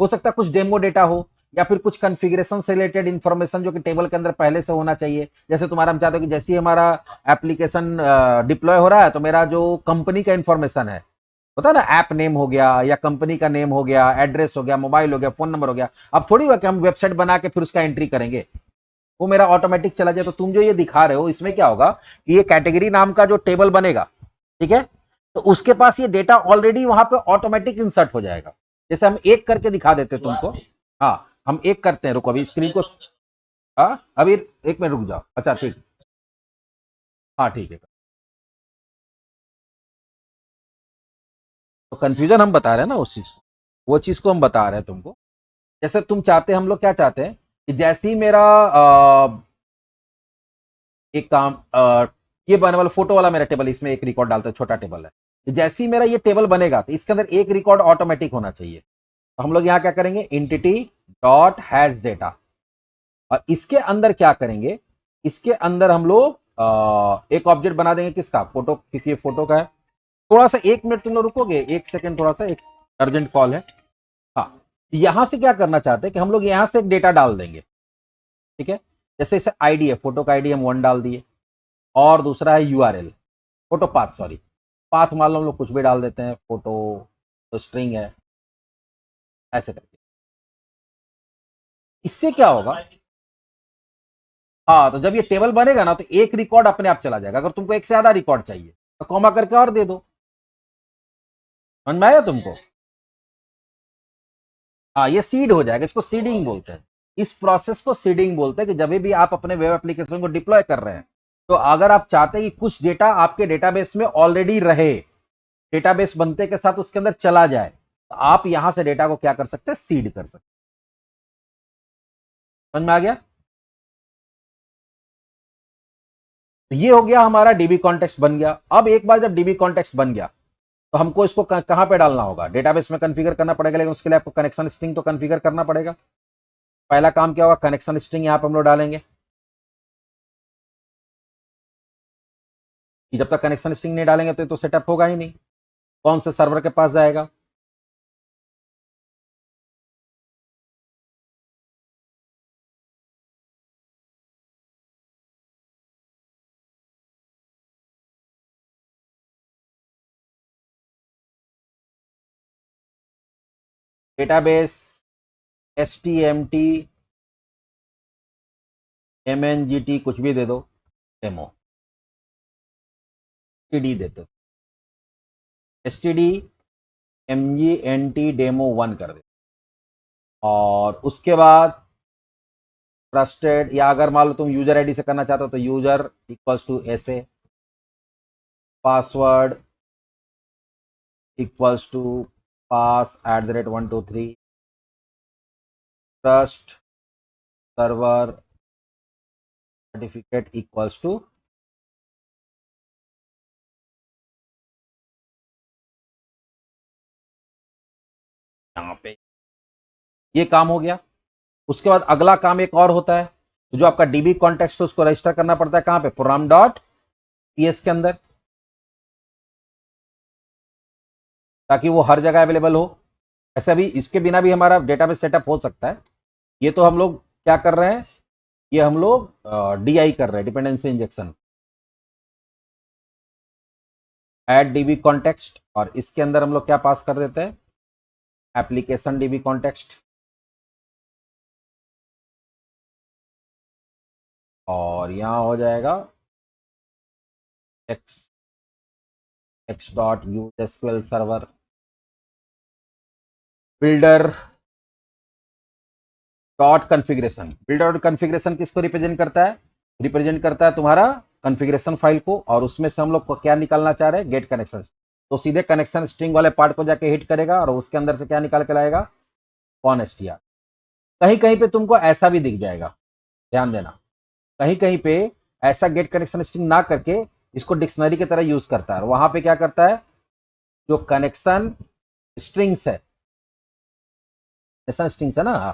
हो सकता है कुछ डेमो डेटा हो या फिर कुछ कॉन्फ़िगरेशन से रिलेटेड इंफॉर्मेशन जो कि टेबल के अंदर पहले से होना चाहिए। जैसे तुम्हारा हम चाहते हो कि जैसे ही हमारा एप्लीकेशन डिप्लॉय हो रहा है तो मेरा जो कंपनी का इंफॉर्मेशन है, होता है ना, ऐप नेम हो गया या कंपनी का नेम हो गया, एड्रेस हो गया, मोबाइल हो गया, फोन नंबर हो गया। अब थोड़ी हुआ कि हम वेबसाइट बना के फिर उसका एंट्री करेंगे, वो मेरा ऑटोमेटिक चला जाए। तो तुम जो ये दिखा रहे हो इसमें क्या होगा कि ये कैटेगरी नाम का जो टेबल बनेगा, ठीक है, तो उसके पास ये डेटा ऑलरेडी वहां पे ऑटोमेटिक इंसर्ट हो जाएगा। जैसे हम एक करके दिखा देते हैं तुमको। हाँ, हम एक करते हैं, रुको अभी स्क्रीन को। हाँ, अभी एक मिनट रुक जाओ। अच्छा ठीक, हाँ ठीक है। तो कंफ्यूजन हम बता रहे हैं ना उस चीज को, वो चीज को हम बता रहे हैं तुमको। जैसे तुम चाहते हैं, हम लोग क्या चाहते हैं कि जैसे ही मेरा एक काम ये बने वाला फोटो वाला मेरा टेबल, इसमें एक रिकॉर्ड डालते हैं, छोटा टेबल है, जैसे ही मेरा ये टेबल बनेगा तो इसके अंदर एक रिकॉर्ड ऑटोमेटिक होना चाहिए। तो हम लोग यहां क्या करेंगे, इंटिटी डॉट हैज डेटा, और इसके अंदर क्या करेंगे, इसके अंदर हम लोग एक ऑब्जेक्ट बना देंगे किसका, फोटो, क्योंकि ये फोटो का है। थोड़ा सा 1 मिनट तुम लोग रुकोगे, 1 सेकंड, थोड़ा सा एक अर्जेंट कॉल है। हाँ, यहां से क्या करना चाहते हैं कि हम लोग यहां से एक डेटा डाल देंगे, ठीक है। जैसे इसे आईडी है, फोटो का आईडी हम 1 डाल दिए, और दूसरा है URL, photo path, sorry path मान लो हम लोग कुछ भी डाल देते हैं, फोटो तो स्ट्रिंग है, ऐसे करके। इससे क्या होगा, हाँ, तो जब ये टेबल बनेगा ना तो एक रिकॉर्ड अपने आप चला जाएगा। अगर तुमको एक से ज्यादा रिकॉर्ड चाहिए तो कॉमा करके और दे दो। समझ में आया तुमको, हाँ, ये सीड हो जाएगा, इसको सीडिंग बोलते हैं। इस प्रोसेस को सीडिंग बोलते हैं कि जब भी आप अपने वेब एप्लीकेशन को डिप्लॉय कर रहे हैं तो अगर आप चाहते हैं कि कुछ डेटा आपके डेटाबेस में ऑलरेडी रहे, डेटाबेस बनते के साथ उसके अंदर चला जाए, तो आप यहां से डेटा को क्या कर सकते हैं, सीड कर सकते हैं। समझ में आ गया? तो ये हो गया हमारा डीबी कॉन्टेक्स्ट बन गया। अब एक बार जब डीबी कॉन्टेक्स्ट बन गया तो हमको इसको कहां पे डालना होगा, डेटाबेस में कॉन्फ़िगर करना पड़ेगा, लेकिन उसके लिए आपको कनेक्शन स्ट्रिंग तो कॉन्फ़िगर करना पड़ेगा। पहला काम क्या होगा, कनेक्शन स्ट्रिंग यहां पे हम लोग डालेंगे कि जब तक कनेक्शन स्ट्रिंग नहीं डालेंगे तो सेटअप होगा ही नहीं। कौन से सर्वर के पास जाएगा, डेटाबेस HTMT MNGT कुछ भी दे दो, डेमो TD देते, STD MGNT डेमो 1 कर दे। और उसके बाद ट्रस्टेड, या अगर मान लो तुम यूजर आईडी से करना चाहते हो तो यूजर इक्वल्स टू ऐसे, password equals to pass@123, trust server certificate equals to, यहां पे ये काम हो गया। उसके बाद अगला काम एक और होता है, तो जो आपका डीबी कॉन्टेक्स्ट है उसको रजिस्टर करना पड़ता है कहां पे, प्रोग्राम डॉट टीएस के अंदर, ताकि वो हर जगह अवेलेबल हो। ऐसा भी इसके बिना भी हमारा डेटाबेस सेटअप हो सकता है। ये तो हम लोग क्या कर रहे हैं, ये हम लोग DI कर रहे हैं, dependency injection, add dB context, और इसके अंदर हम लोग क्या पास कर देते हैं, एप्लीकेशन डीबी कॉन्टेक्स्ट, और यहां हो जाएगा x dot use SQL server builder dot configuration. Builder dot configuration किसको रिप्रेजेंट करता है, रिप्रेजेंट करता है तुम्हारा कॉन्फ़िगरेशन फाइल को, और उसमें से हम लोग को क्या निकालना चाह रहे हैं, गेट कनेक्शन। तो सीधे कनेक्शन स्ट्रिंग वाले पार्ट को जाके हिट करेगा और उसके अंदर से क्या निकाल के लाएगा, कॉन एसटीआर। कहीं कहीं पे तुमको ऐसा भी दिख जाएगा, ध्यान देना, कहीं कहीं पे ऐसा गेट कनेक्शन स्ट्रिंग ना करके इसको डिक्शनरी की तरह यूज करता है, और वहां पे क्या करता है, जो कनेक्शन स्ट्रिंग्स है, कनेक्शन स्ट्रिंग्स है ना,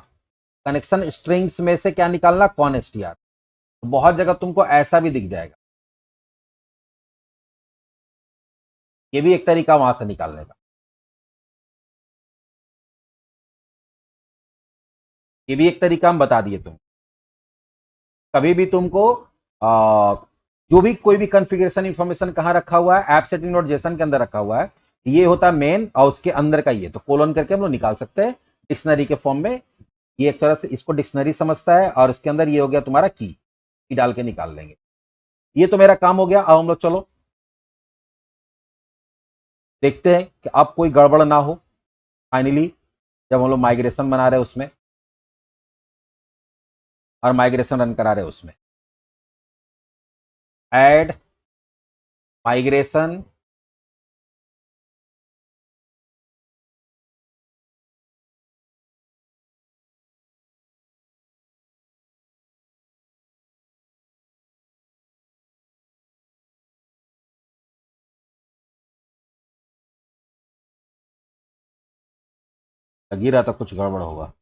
कनेक्शन स्ट्रिंग्स में से क्या निकालना, कॉन एसटीआर। तो बहुत जगह तुमको ऐसा भी दिख जाएगा, ये भी एक तरीका वहां से निकालने का, ये भी एक तरीका हम बता दिए तुम। कभी भी तुमको जो भी कोई भी कॉन्फ़िगरेशन इंफॉर्मेशन कहां रखा हुआ है, ऐप सेटिंग डॉट जेसन के अंदर रखा हुआ है, ये होता है मेन, और उसके अंदर का ये तो कोलन करके हम लोग निकाल सकते हैं डिक्शनरी के फॉर्म में। ये एक तरह से इसको डिक्शनरी समझता है, और इसके अंदर ये हो गया तुम्हारा की डाल के निकाल लेंगे। ये तो मेरा काम हो गया। अब हम लोग चलो देखते हैं कि अब कोई गड़बड़ ना हो। फाइनली जब हम लोग माइग्रेशन बना रहे हैं उसमें, और माइग्रेशन रन करा रहे हैं उसमें, ऐड माइग्रेशन लग ही रहा था कुछ गड़बड़ होगा।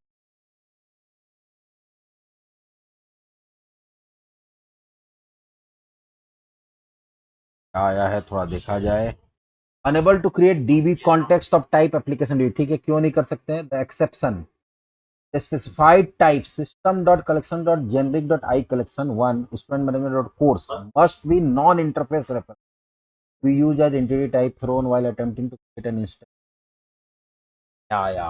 आया है, थोड़ा देखा जाए। Unable to create DB context of type application DB, ठीक है, क्यों नहीं कर सकते हैं, the exception specified type system dot collection dot generic dot I collection one student management dot course must be non interface refer, we use as entity type thrown while attempting to create an instance. आया,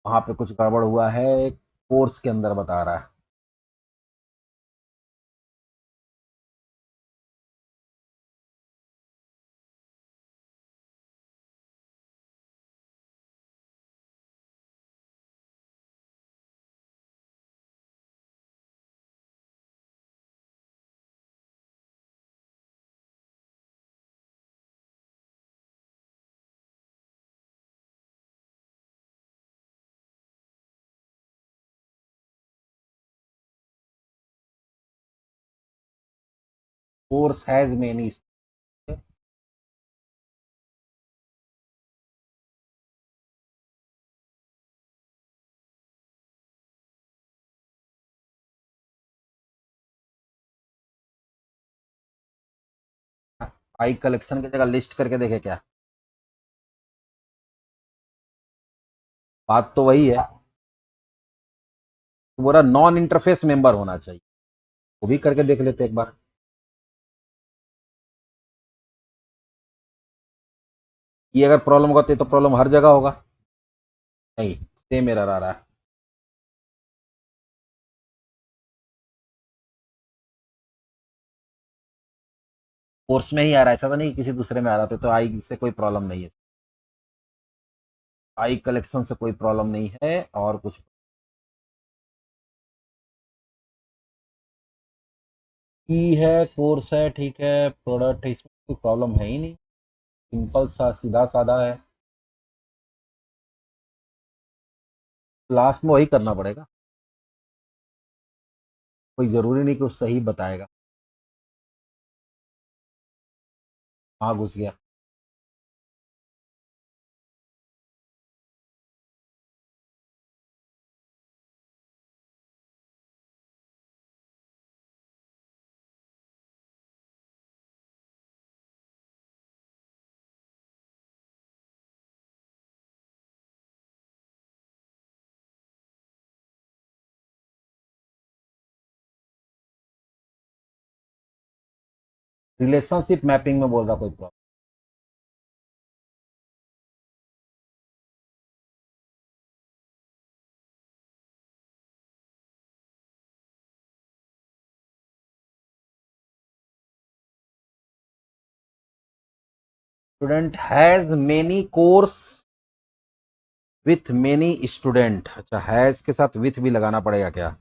वहां पे कुछ गड़बड़ हुआ है, course के अंदर बता रहा है। Course has many. I collection की जगह लिस्ट करके देखे क्या? बात तो वही है। तो बोला नॉन इंटरफेस मेंबर होना चाहिए, वो भी करके देख लेते एक बार। ये अगर प्रॉब्लम होगा तो प्रॉब्लम हर जगह होगा। नहीं, सेम एरर आ रहा है। कोर्स में ही आ रहा है, ऐसा तो नहीं किसी दूसरे में आ रहा था, तो आई से कोई प्रॉब्लम नहीं है। आई कलेक्शन से कोई प्रॉब्लम नहीं है और कुछ। की है, कोर्स है, ठीक है, प्रोडक्ट है, इसमें कोई प्रॉब्लम है ही नहीं। सिंपल सा सीधा साधा है। लास्ट में वही करना पड़ेगा। कोई ज़रूरी नहीं कि वो सही बताएगा। हाँ, घुस गया। रिलेशनशिप मैपिंग में बोल रहा कोई problem. Student has many course with many student. अच्छा, हैज के साथ विथ भी लगाना पड़ेगा क्या?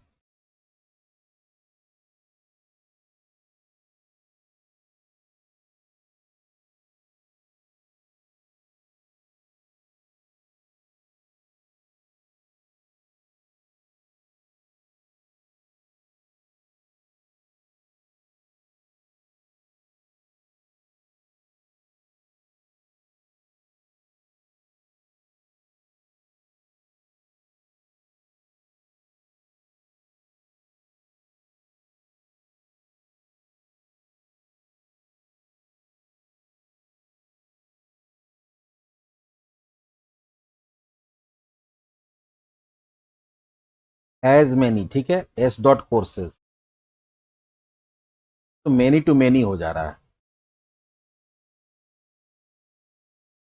हैज मेनी, ठीक है, एस डॉट कोर्सेज। तो मेनी टू मेनी हो जा रहा है।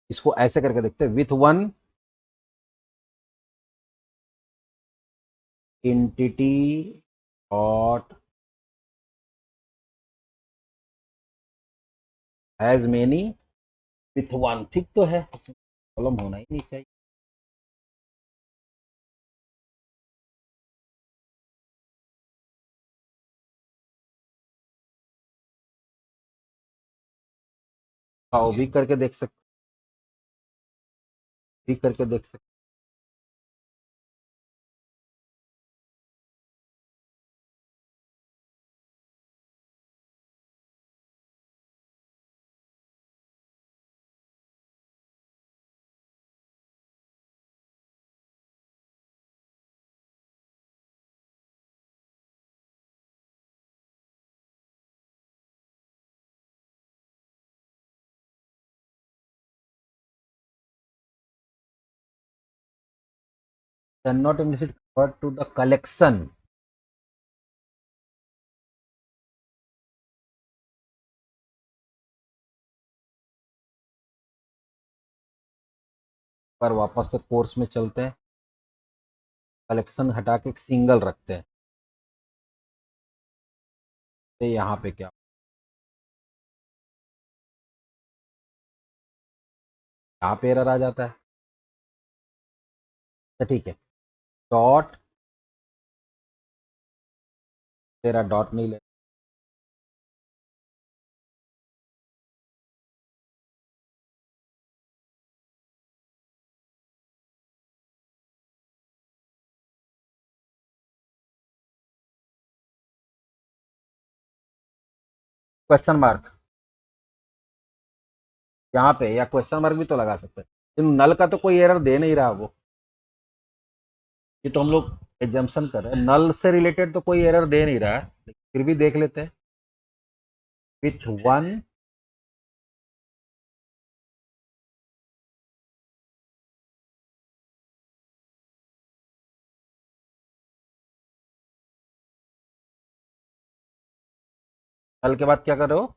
इसको ऐसे करके देखते हैं, with one entity dot has many with one. ठीक तो है, प्रॉब्लम होना ही नहीं चाहिए। आओ भी करके देख सकते, भी करके देख सकते। Can not immediate convert to the collection. पर वापस से कोर्स में चलते हैं, कलेक्शन हटा के एक सिंगल रखते हैं। तो यहाँ पे क्या, यहाँ पे एरर आ जाता है। तो ठीक है, डॉट, तेरा डॉट नहीं ले। क्वेश्चन मार्क यहाँ पे, या क्वेश्चन मार्क भी तो लगा सकते हैं, लेकिन नल का तो कोई एरर दे नहीं रहा वो। ये तो हम लोग एजम्पशन कर रहे हैं, नल से रिलेटेड तो कोई एरर दे नहीं रहा है, लेकिन फिर भी देख लेते हैं। विथ वन नल के बाद क्या कर रहे हो?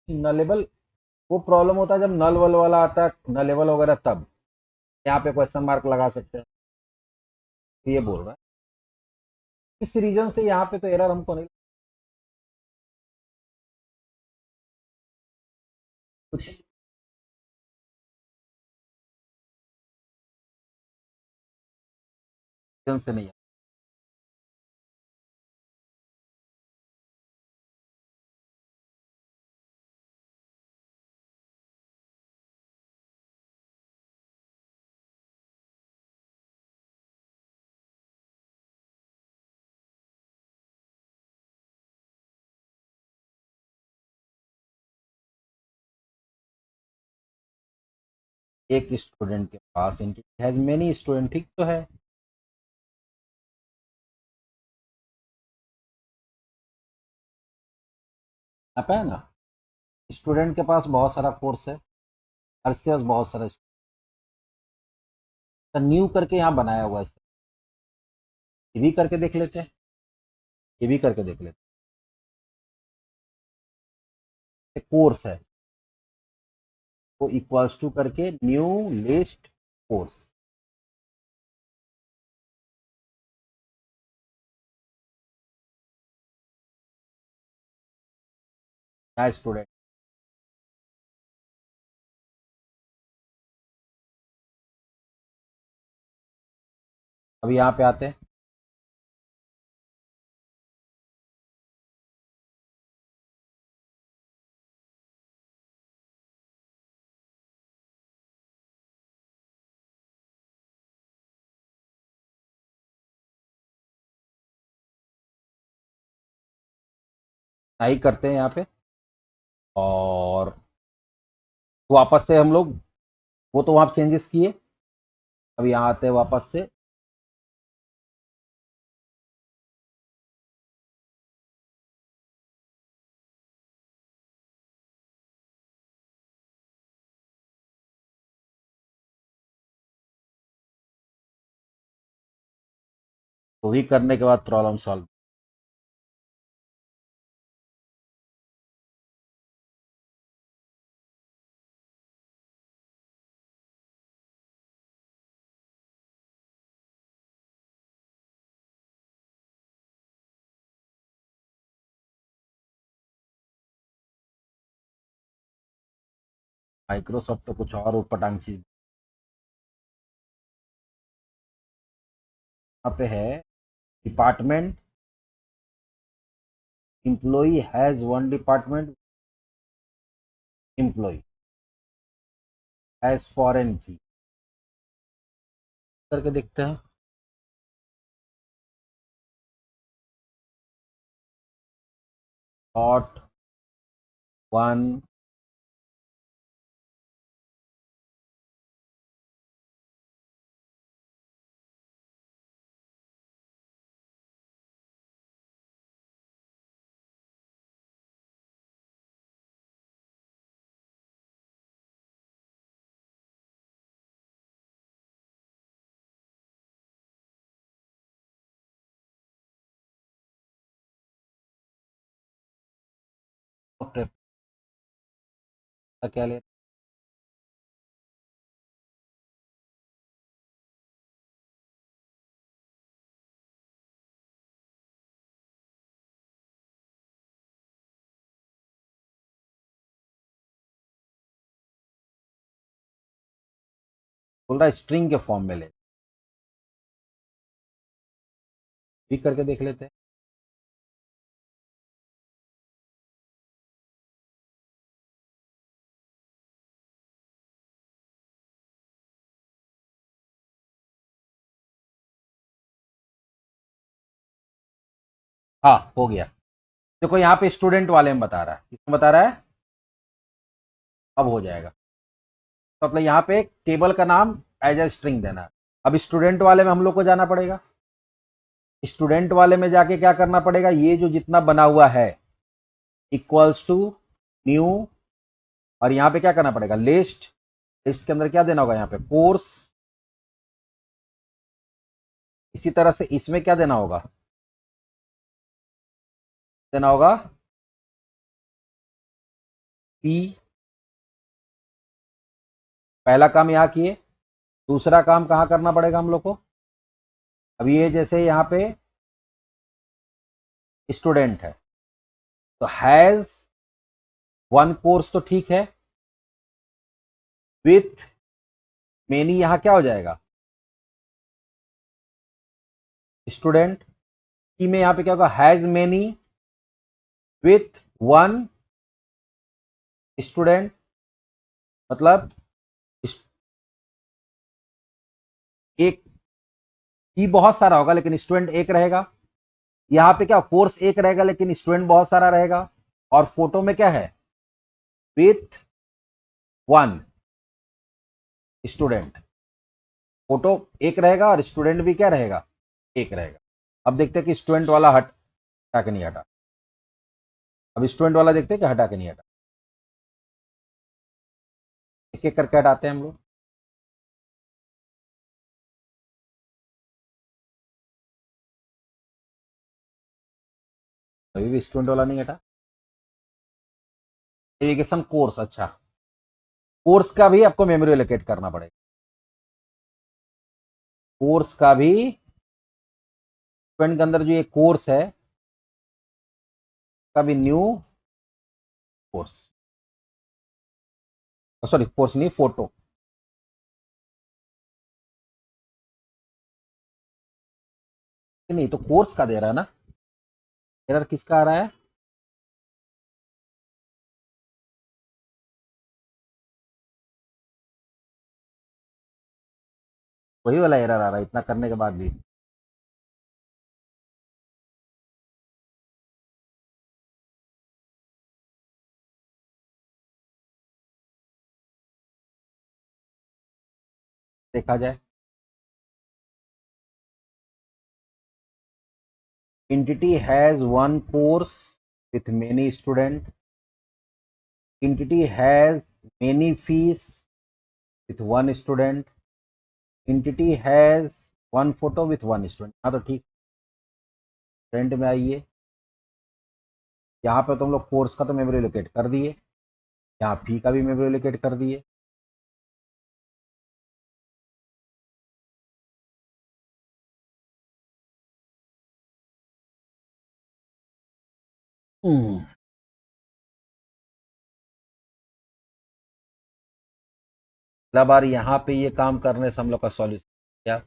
नलेबल, वो प्रॉब्लम होता है जब नल वल वाला आता है, नलेबल वगैरह, तब यहाँ पे क्वेश्चन मार्क लगा सकते हैं। तो ये बोल रहा है इस रीजन से यहाँ पे तो एरर हमको नहीं, कुछ रीजन से नहीं है। एक स्टूडेंट के पास हैज मेनी स्टूडेंट, ठीक तो है। आप है ना, स्टूडेंट के पास बहुत सारा कोर्स है और इसके पास बहुत सारा न्यू करके यहाँ बनाया हुआ है। ये भी करके देख लेते हैं, ये भी करके देख लेते हैं। कोर्स है वो इक्वल्स टू करके न्यू लिस्ट कोर्स, यहाँ स्टूडेंट। अभी यहाँ पे आते हैं, नहीं करते हैं यहाँ पे, और वापस से हम लोग, वो तो वहाँ चेंजेस किए, अब यहाँ आते हैं वापस से। तो भी करने के बाद प्रॉब्लम सॉल्व। माइक्रोसॉफ्ट तो कुछ और ऊटपटांग चीज यहाँ पे है। Department employ has one department employ has foreign key, करके देखते हैं। डॉट वन क्या ले, बोल रहा है स्ट्रिंग के फॉर्म में ले, भी करके देख लेते हैं। हाँ हो गया। देखो यहाँ पे स्टूडेंट वाले में बता रहा है, किसमें बता रहा है, अब हो जाएगा। तो मतलब यहाँ पे टेबल का नाम एज ए स्ट्रिंग देना है। अब स्टूडेंट वाले में हम लोग को जाना पड़ेगा। स्टूडेंट वाले में जाके क्या करना पड़ेगा, ये जो जितना बना हुआ है इक्वल्स टू न्यू, और यहाँ पे क्या करना पड़ेगा, लिस्ट। लिस्ट के अंदर क्या देना होगा, यहाँ पे कोर्स। इसी तरह से इसमें क्या देना होगा, देना होगा पी। पहला काम यहाँ किए, दूसरा काम कहाँ करना पड़ेगा हम लोग को। अब ये जैसे यहाँ पे स्टूडेंट है तो हैज वन कोर्स तो ठीक है, विथ मेनी यहां क्या हो जाएगा, स्टूडेंट की में यहां पे क्या होगा, has many with one student. मतलब एक की बहुत सारा होगा लेकिन स्टूडेंट एक रहेगा। यहां पे क्या, कोर्स एक रहेगा लेकिन स्टूडेंट बहुत सारा रहेगा। और फोटो में क्या है, विथ वन स्टूडेंट। फोटो एक रहेगा और स्टूडेंट भी क्या रहेगा, एक रहेगा। अब देखते हैं कि स्टूडेंट वाला हटा के नहीं हटा। अब स्टूडेंट वाला देखते हैं कि हटा के नहीं हटा। एक एक करके हटाते हैं हम लोग। अभी भी स्टूडेंट वाला नहीं हटा। नेविगेशन कोर्स, अच्छा कोर्स का भी आपको मेमोरी एलोकेट करना पड़ेगा। कोर्स का भी स्टूडेंट के अंदर जो ये कोर्स है का भी न्यू कोर्स, सॉरी कोर्स नहीं, फोटो। नहीं तो कोर्स का दे रहा है ना, एरर किसका आ रहा है, वही वाला एरर आ रहा है इतना करने के बाद भी। देखा जाए, entity has one course with many student, entity has many fees with one student, entity has one photo with one student। हाँ तो ठीक, फ्रंट में आइए, यहाँ पे तुम लोग कोर्स का तो मेमोरी लोकेट कर दिए, यहाँ फी का भी मेमोरी लोकेट कर दिए। अगला बार यहाँ पे ये काम करने से हम लोग का सॉल्यूशन क्या,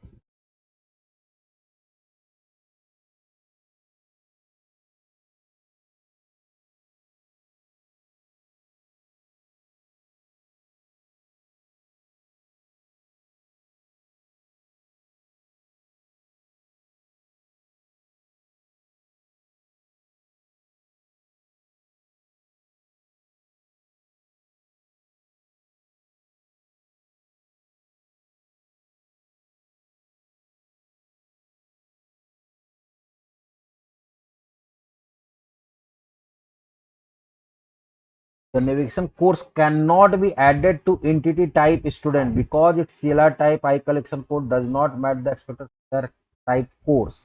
the navigation course cannot be added to entity type student because its CLR type I collection code does not match the expected CLR type course।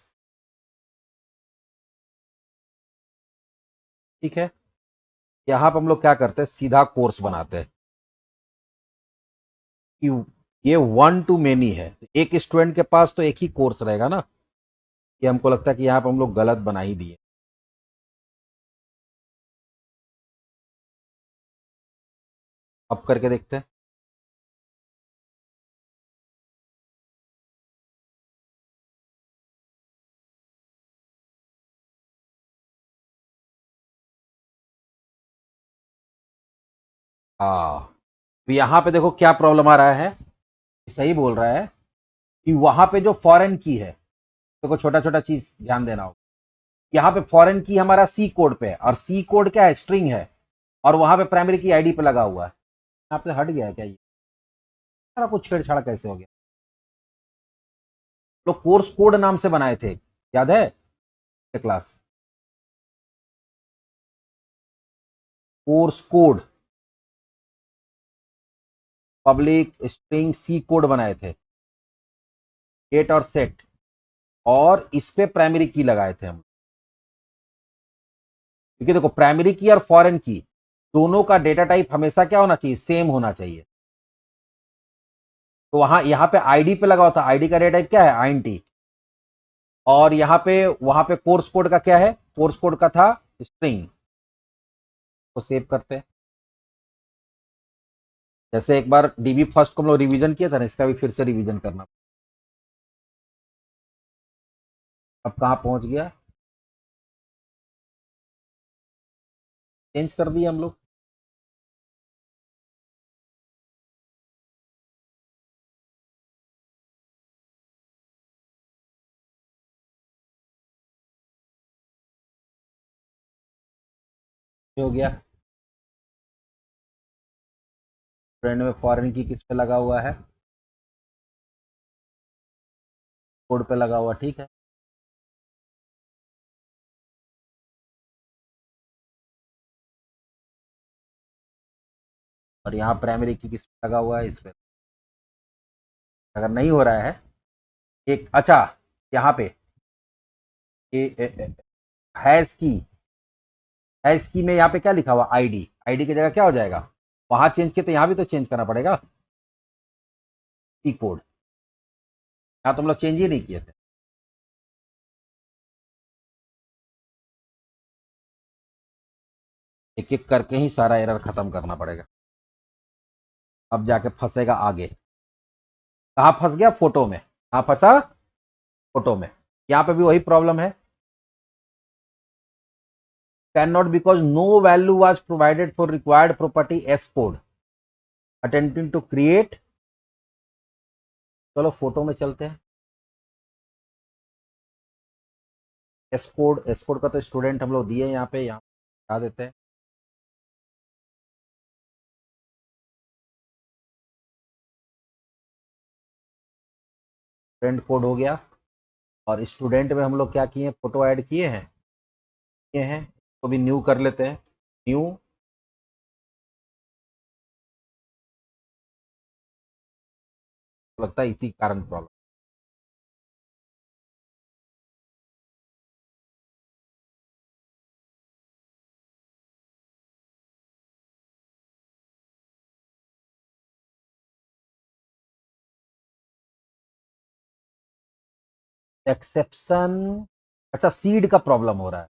ठीक है, यहाँ पर हम लोग क्या करते हैं, सीधा कोर्स बनाते हैं कि ये वन टू मेनी है, एक स्टूडेंट के पास तो एक ही कोर्स रहेगा ना। ये हमको लगता है कि यहाँ पर हम लोग गलत बना ही दिए। अब करके देखते हैं। हाँ, तो यहाँ पे देखो क्या प्रॉब्लम आ रहा है, सही बोल रहा है कि वहां पे जो फॉरेन की है, देखो छोटा छोटा चीज ध्यान देना होगा, यहाँ पे फॉरेन की हमारा सी कोड पे है, और सी कोड क्या है, स्ट्रिंग है, और वहां पे प्राइमरी की आईडी पे लगा हुआ है। यहाँ पे हट गया है क्या ये, सारा कुछ छेड़छाड़ कैसे हो गया। लोग कोर्स कोड नाम से बनाए थे, याद है class, course code, public string C code बनाए थे, गेट और सेट, और इस पे प्राइमरी की लगाए थे हम। क्योंकि देखो प्राइमरी की और फॉरेन की दोनों का डेटा टाइप हमेशा क्या होना चाहिए, सेम होना चाहिए। तो वहां यहाँ पे आईडी पे लगा हुआ था, आईडी का डेटा टाइप क्या है, आईएनटी, और यहाँ पे वहां पे कोर्स कोड का क्या है, कोर्स कोड का था स्ट्रिंग। तो सेव करते हैं, जैसे एक बार डीबी फर्स्ट को हम लोग रिवीजन किया था ना, इसका भी फिर से रिवीजन करना। अब कहां पहुंच गया, चेंज कर दिया हम लोग। हो गया, फ्रेंड में फॉरेन की किस पे लगा हुआ है, कोड पे लगा हुआ, ठीक है। और यहाँ प्राइमरी की किस पे लगा हुआ है, इस पे। अगर नहीं हो रहा है एक, अच्छा यहाँ पे हैश की, हैश की में यहाँ पे क्या लिखा हुआ, आईडी, आईडी की जगह क्या हो जाएगा, वहां चेंज किया तो यहाँ भी तो चेंज करना पड़ेगा, की कोड। यहाँ तो हम लोग चेंज ही नहीं किए थे। एक एक करके ही सारा एरर खत्म करना पड़ेगा, अब जाके फंसेगा आगे। कहाँ फंस गया, फोटो में, कहाँ फंसा, फोटो में। यहाँ पे भी वही प्रॉब्लम है, can not because no value was provided for required property S code attempting to create. चलो फोटो में चलते हैं, एस कोड, एस कोड का तो स्टूडेंट हम लोग दिए यहाँ पे, यहाँ बता देते हैं। फ्रेंड कोड हो गया, और स्टूडेंट में हम लोग क्या किए, फोटो ऐड किए हैं, किए हैं, तो भी न्यू कर लेते हैं, न्यू। लगता है इसी कारण प्रॉब्लम। एक्सेप्शन, अच्छा सीड का प्रॉब्लम हो रहा है,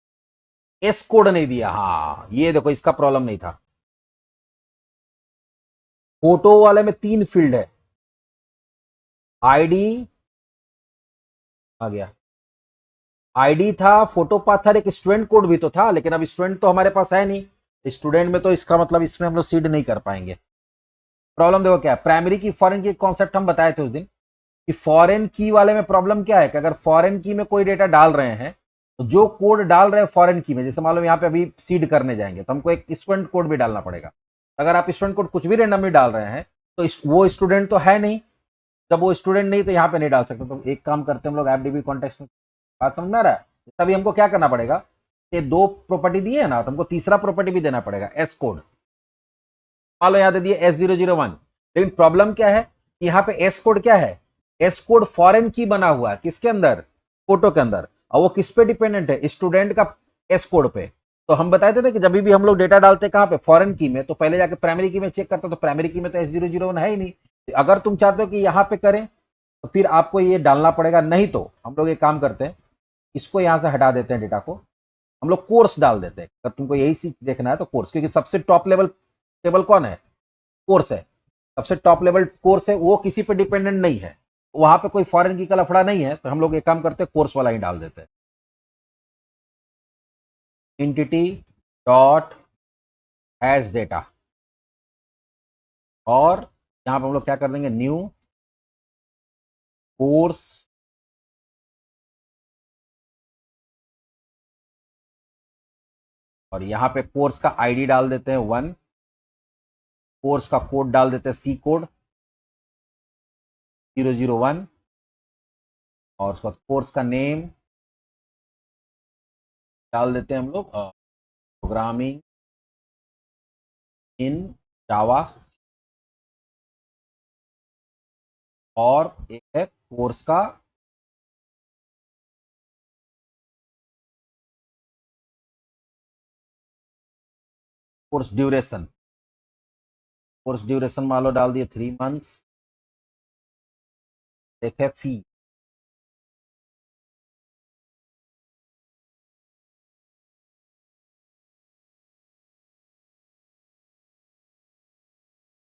एस कोड नहीं दिया, हाँ ये देखो इसका प्रॉब्लम नहीं था। फोटो वाले में 3 फील्ड है, आईडी आ गया, आईडी था, फोटो पाथ था, एक स्टूडेंट कोड भी तो था, लेकिन अब स्टूडेंट तो हमारे पास है नहीं, स्टूडेंट में तो इसका मतलब इसमें हम लोग सीड नहीं कर पाएंगे। प्रॉब्लम देखो क्या है, प्राइमरी की फॉरेन की कॉन्सेप्ट हम बताए थे उस दिन, कि फॉरेन की वाले में प्रॉब्लम क्या है, कि अगर फॉरेन की में कोई डेटा डाल रहे हैं, तो जो कोड डाल रहे हैं फॉरेन की में, जैसे मान लो यहाँ पे अभी सीड करने जाएंगे तो हमको एक स्टूडेंट कोड भी डालना पड़ेगा। अगर आप स्टूडेंट कोड कुछ भी रेंडमली डाल रहे हैं, तो वो स्टूडेंट तो है नहीं, जब वो स्टूडेंट नहीं तो यहाँ पे नहीं डाल सकते। तो एक काम करते हैं हम लोग, ऐप डीबी कॉन्टेक्स्ट में, बात समझ में आ रहा है। तभी हमको क्या करना पड़ेगा, ये 2 प्रॉपर्टी दी है ना, तो हमको तीसरा प्रॉपर्टी भी देना पड़ेगा, एस कोड। मान लो यहाँ दे दिए S001, लेकिन प्रॉब्लम क्या है, यहाँ पे एस कोड क्या है, एस कोड फॉरेन की बना हुआ है, किसके अंदर, फोटो के अंदर, और वो किस पे डिपेंडेंट है, स्टूडेंट का एस कोड पे। तो हम बताए थे कि जब भी हम लोग डेटा डालते कहाँ पे, फॉरेन की में, तो पहले जाके प्राइमरी की में चेक करते, तो प्राइमरी की में तो S001 है ही नहीं। अगर तुम चाहते हो कि यहाँ पे करें, तो फिर आपको ये डालना पड़ेगा, नहीं तो हम लोग एक काम करते हैं, इसको यहाँ से हटा देते हैं, डेटा को हम लोग कोर्स डाल देते हैं। अगर तुमको यही सीख देखना है तो कोर्स, क्योंकि सबसे टॉप लेवल टेबल कौन है, कोर्स है, सबसे टॉप लेवल कोर्स है, वो किसी पे डिपेंडेंट नहीं है, वहां पे कोई फॉरेन की का लफड़ा नहीं है, तो हम लोग एक काम करते हैं, कोर्स वाला ही डाल देते हैं, एंटिटी डॉट हैश डेटा, और यहां पे हम लोग क्या कर देंगे, न्यू कोर्स और यहाँ पे कोर्स का आईडी डाल देते हैं 1, कोर्स का कोड डाल देते हैं सी कोड 001, और उसका कोर्स का नेम डाल देते हैं हम लोग प्रोग्रामिंग इन जावा, और एक है कोर्स का कोर्स ड्यूरेशन मान लो डाल दिए 3 मंथ्स। एक है फी,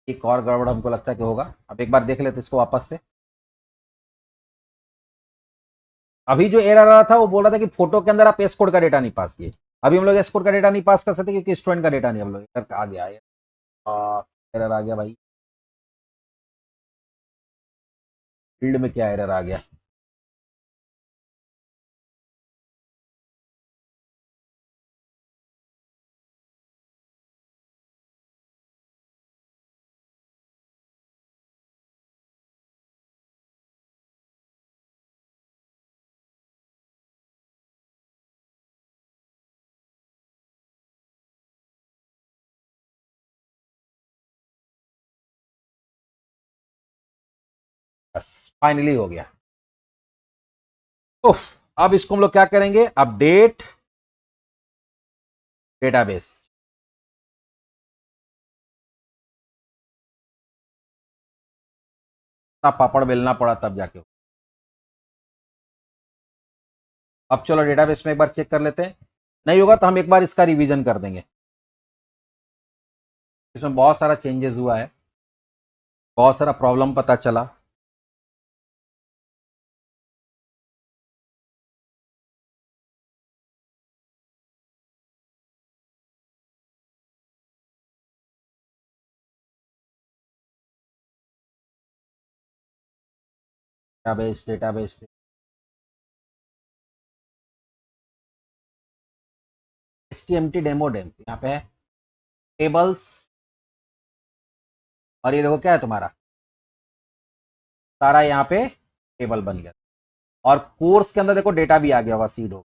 एक और गड़बड़ हमको लगता है कि होगा, अब एक बार देख लेते इसको वापस से। अभी जो एरर आ रहा था वो बोल रहा था कि फोटो के अंदर आप एस कोड का डेटा नहीं पास किए। अभी हम लोग एस कोड का डेटा नहीं पास कर सकते क्योंकि स्टूडेंट का डेटा नहीं, हम लोग एरर आ गया, एरर आ गया भाई। फील्ड में क्या एरर आ गया? बस फाइनली हो गया। उफ, अब इसको हम लोग क्या करेंगे, अपडेट डेटाबेस। पापड़ बेलना पड़ा तब जाके। अब चलो डेटाबेस में एक बार चेक कर लेते हैं, नहीं होगा तो हम एक बार इसका रिवीजन कर देंगे। इसमें बहुत सारा चेंजेस हुआ है, बहुत सारा प्रॉब्लम पता चला। डेटाबेस डेटाबेस HTMT डेमो डेम यहाँ पे है, टेबल्स, और ये देखो क्या है तुम्हारा, सारा यहाँ पे टेबल बन गया। और कोर्स के अंदर देखो डेटा भी आ गया होगा, सीड हो,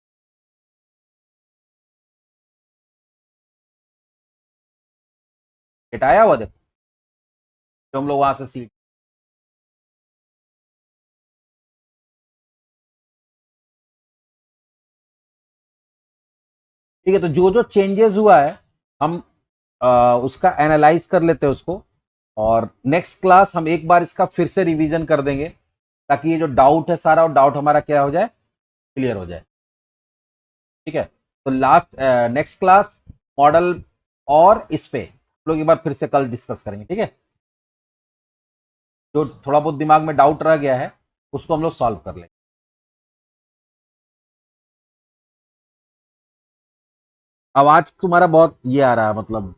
डेटा आया हुआ देखो, जो हम लोग वहां से सीड। ठीक है, तो जो जो चेंजेस हुआ है हम उसका एनालाइज कर लेते हैं उसको, और नेक्स्ट क्लास हम एक बार इसका फिर से रिवीजन कर देंगे, ताकि ये जो डाउट है सारा डाउट हमारा क्या हो जाए, क्लियर हो जाए। ठीक है, तो लास्ट नेक्स्ट क्लास मॉडल और इस पे हम लोग एक बार फिर से कल डिस्कस करेंगे। ठीक है, जो थोड़ा बहुत दिमाग में डाउट रह गया है उसको हम लोग सॉल्व कर लेंगे। आवाज तुम्हारा बहुत ये आ रहा है, मतलब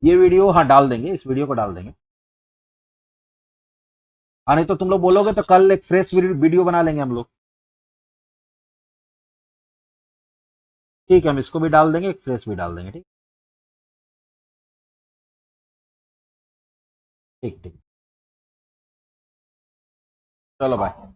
ये वीडियो हाँ डाल देंगे, इस वीडियो को डाल देंगे। हाँ, नहीं तो तुम लोग बोलोगे तो कल एक फ्रेश वीडियो बना लेंगे हम लोग। ठीक है, हम इसको भी डाल देंगे, एक फ्रेश भी डाल देंगे। ठीक, ठीक, ठीक। चलो बाय।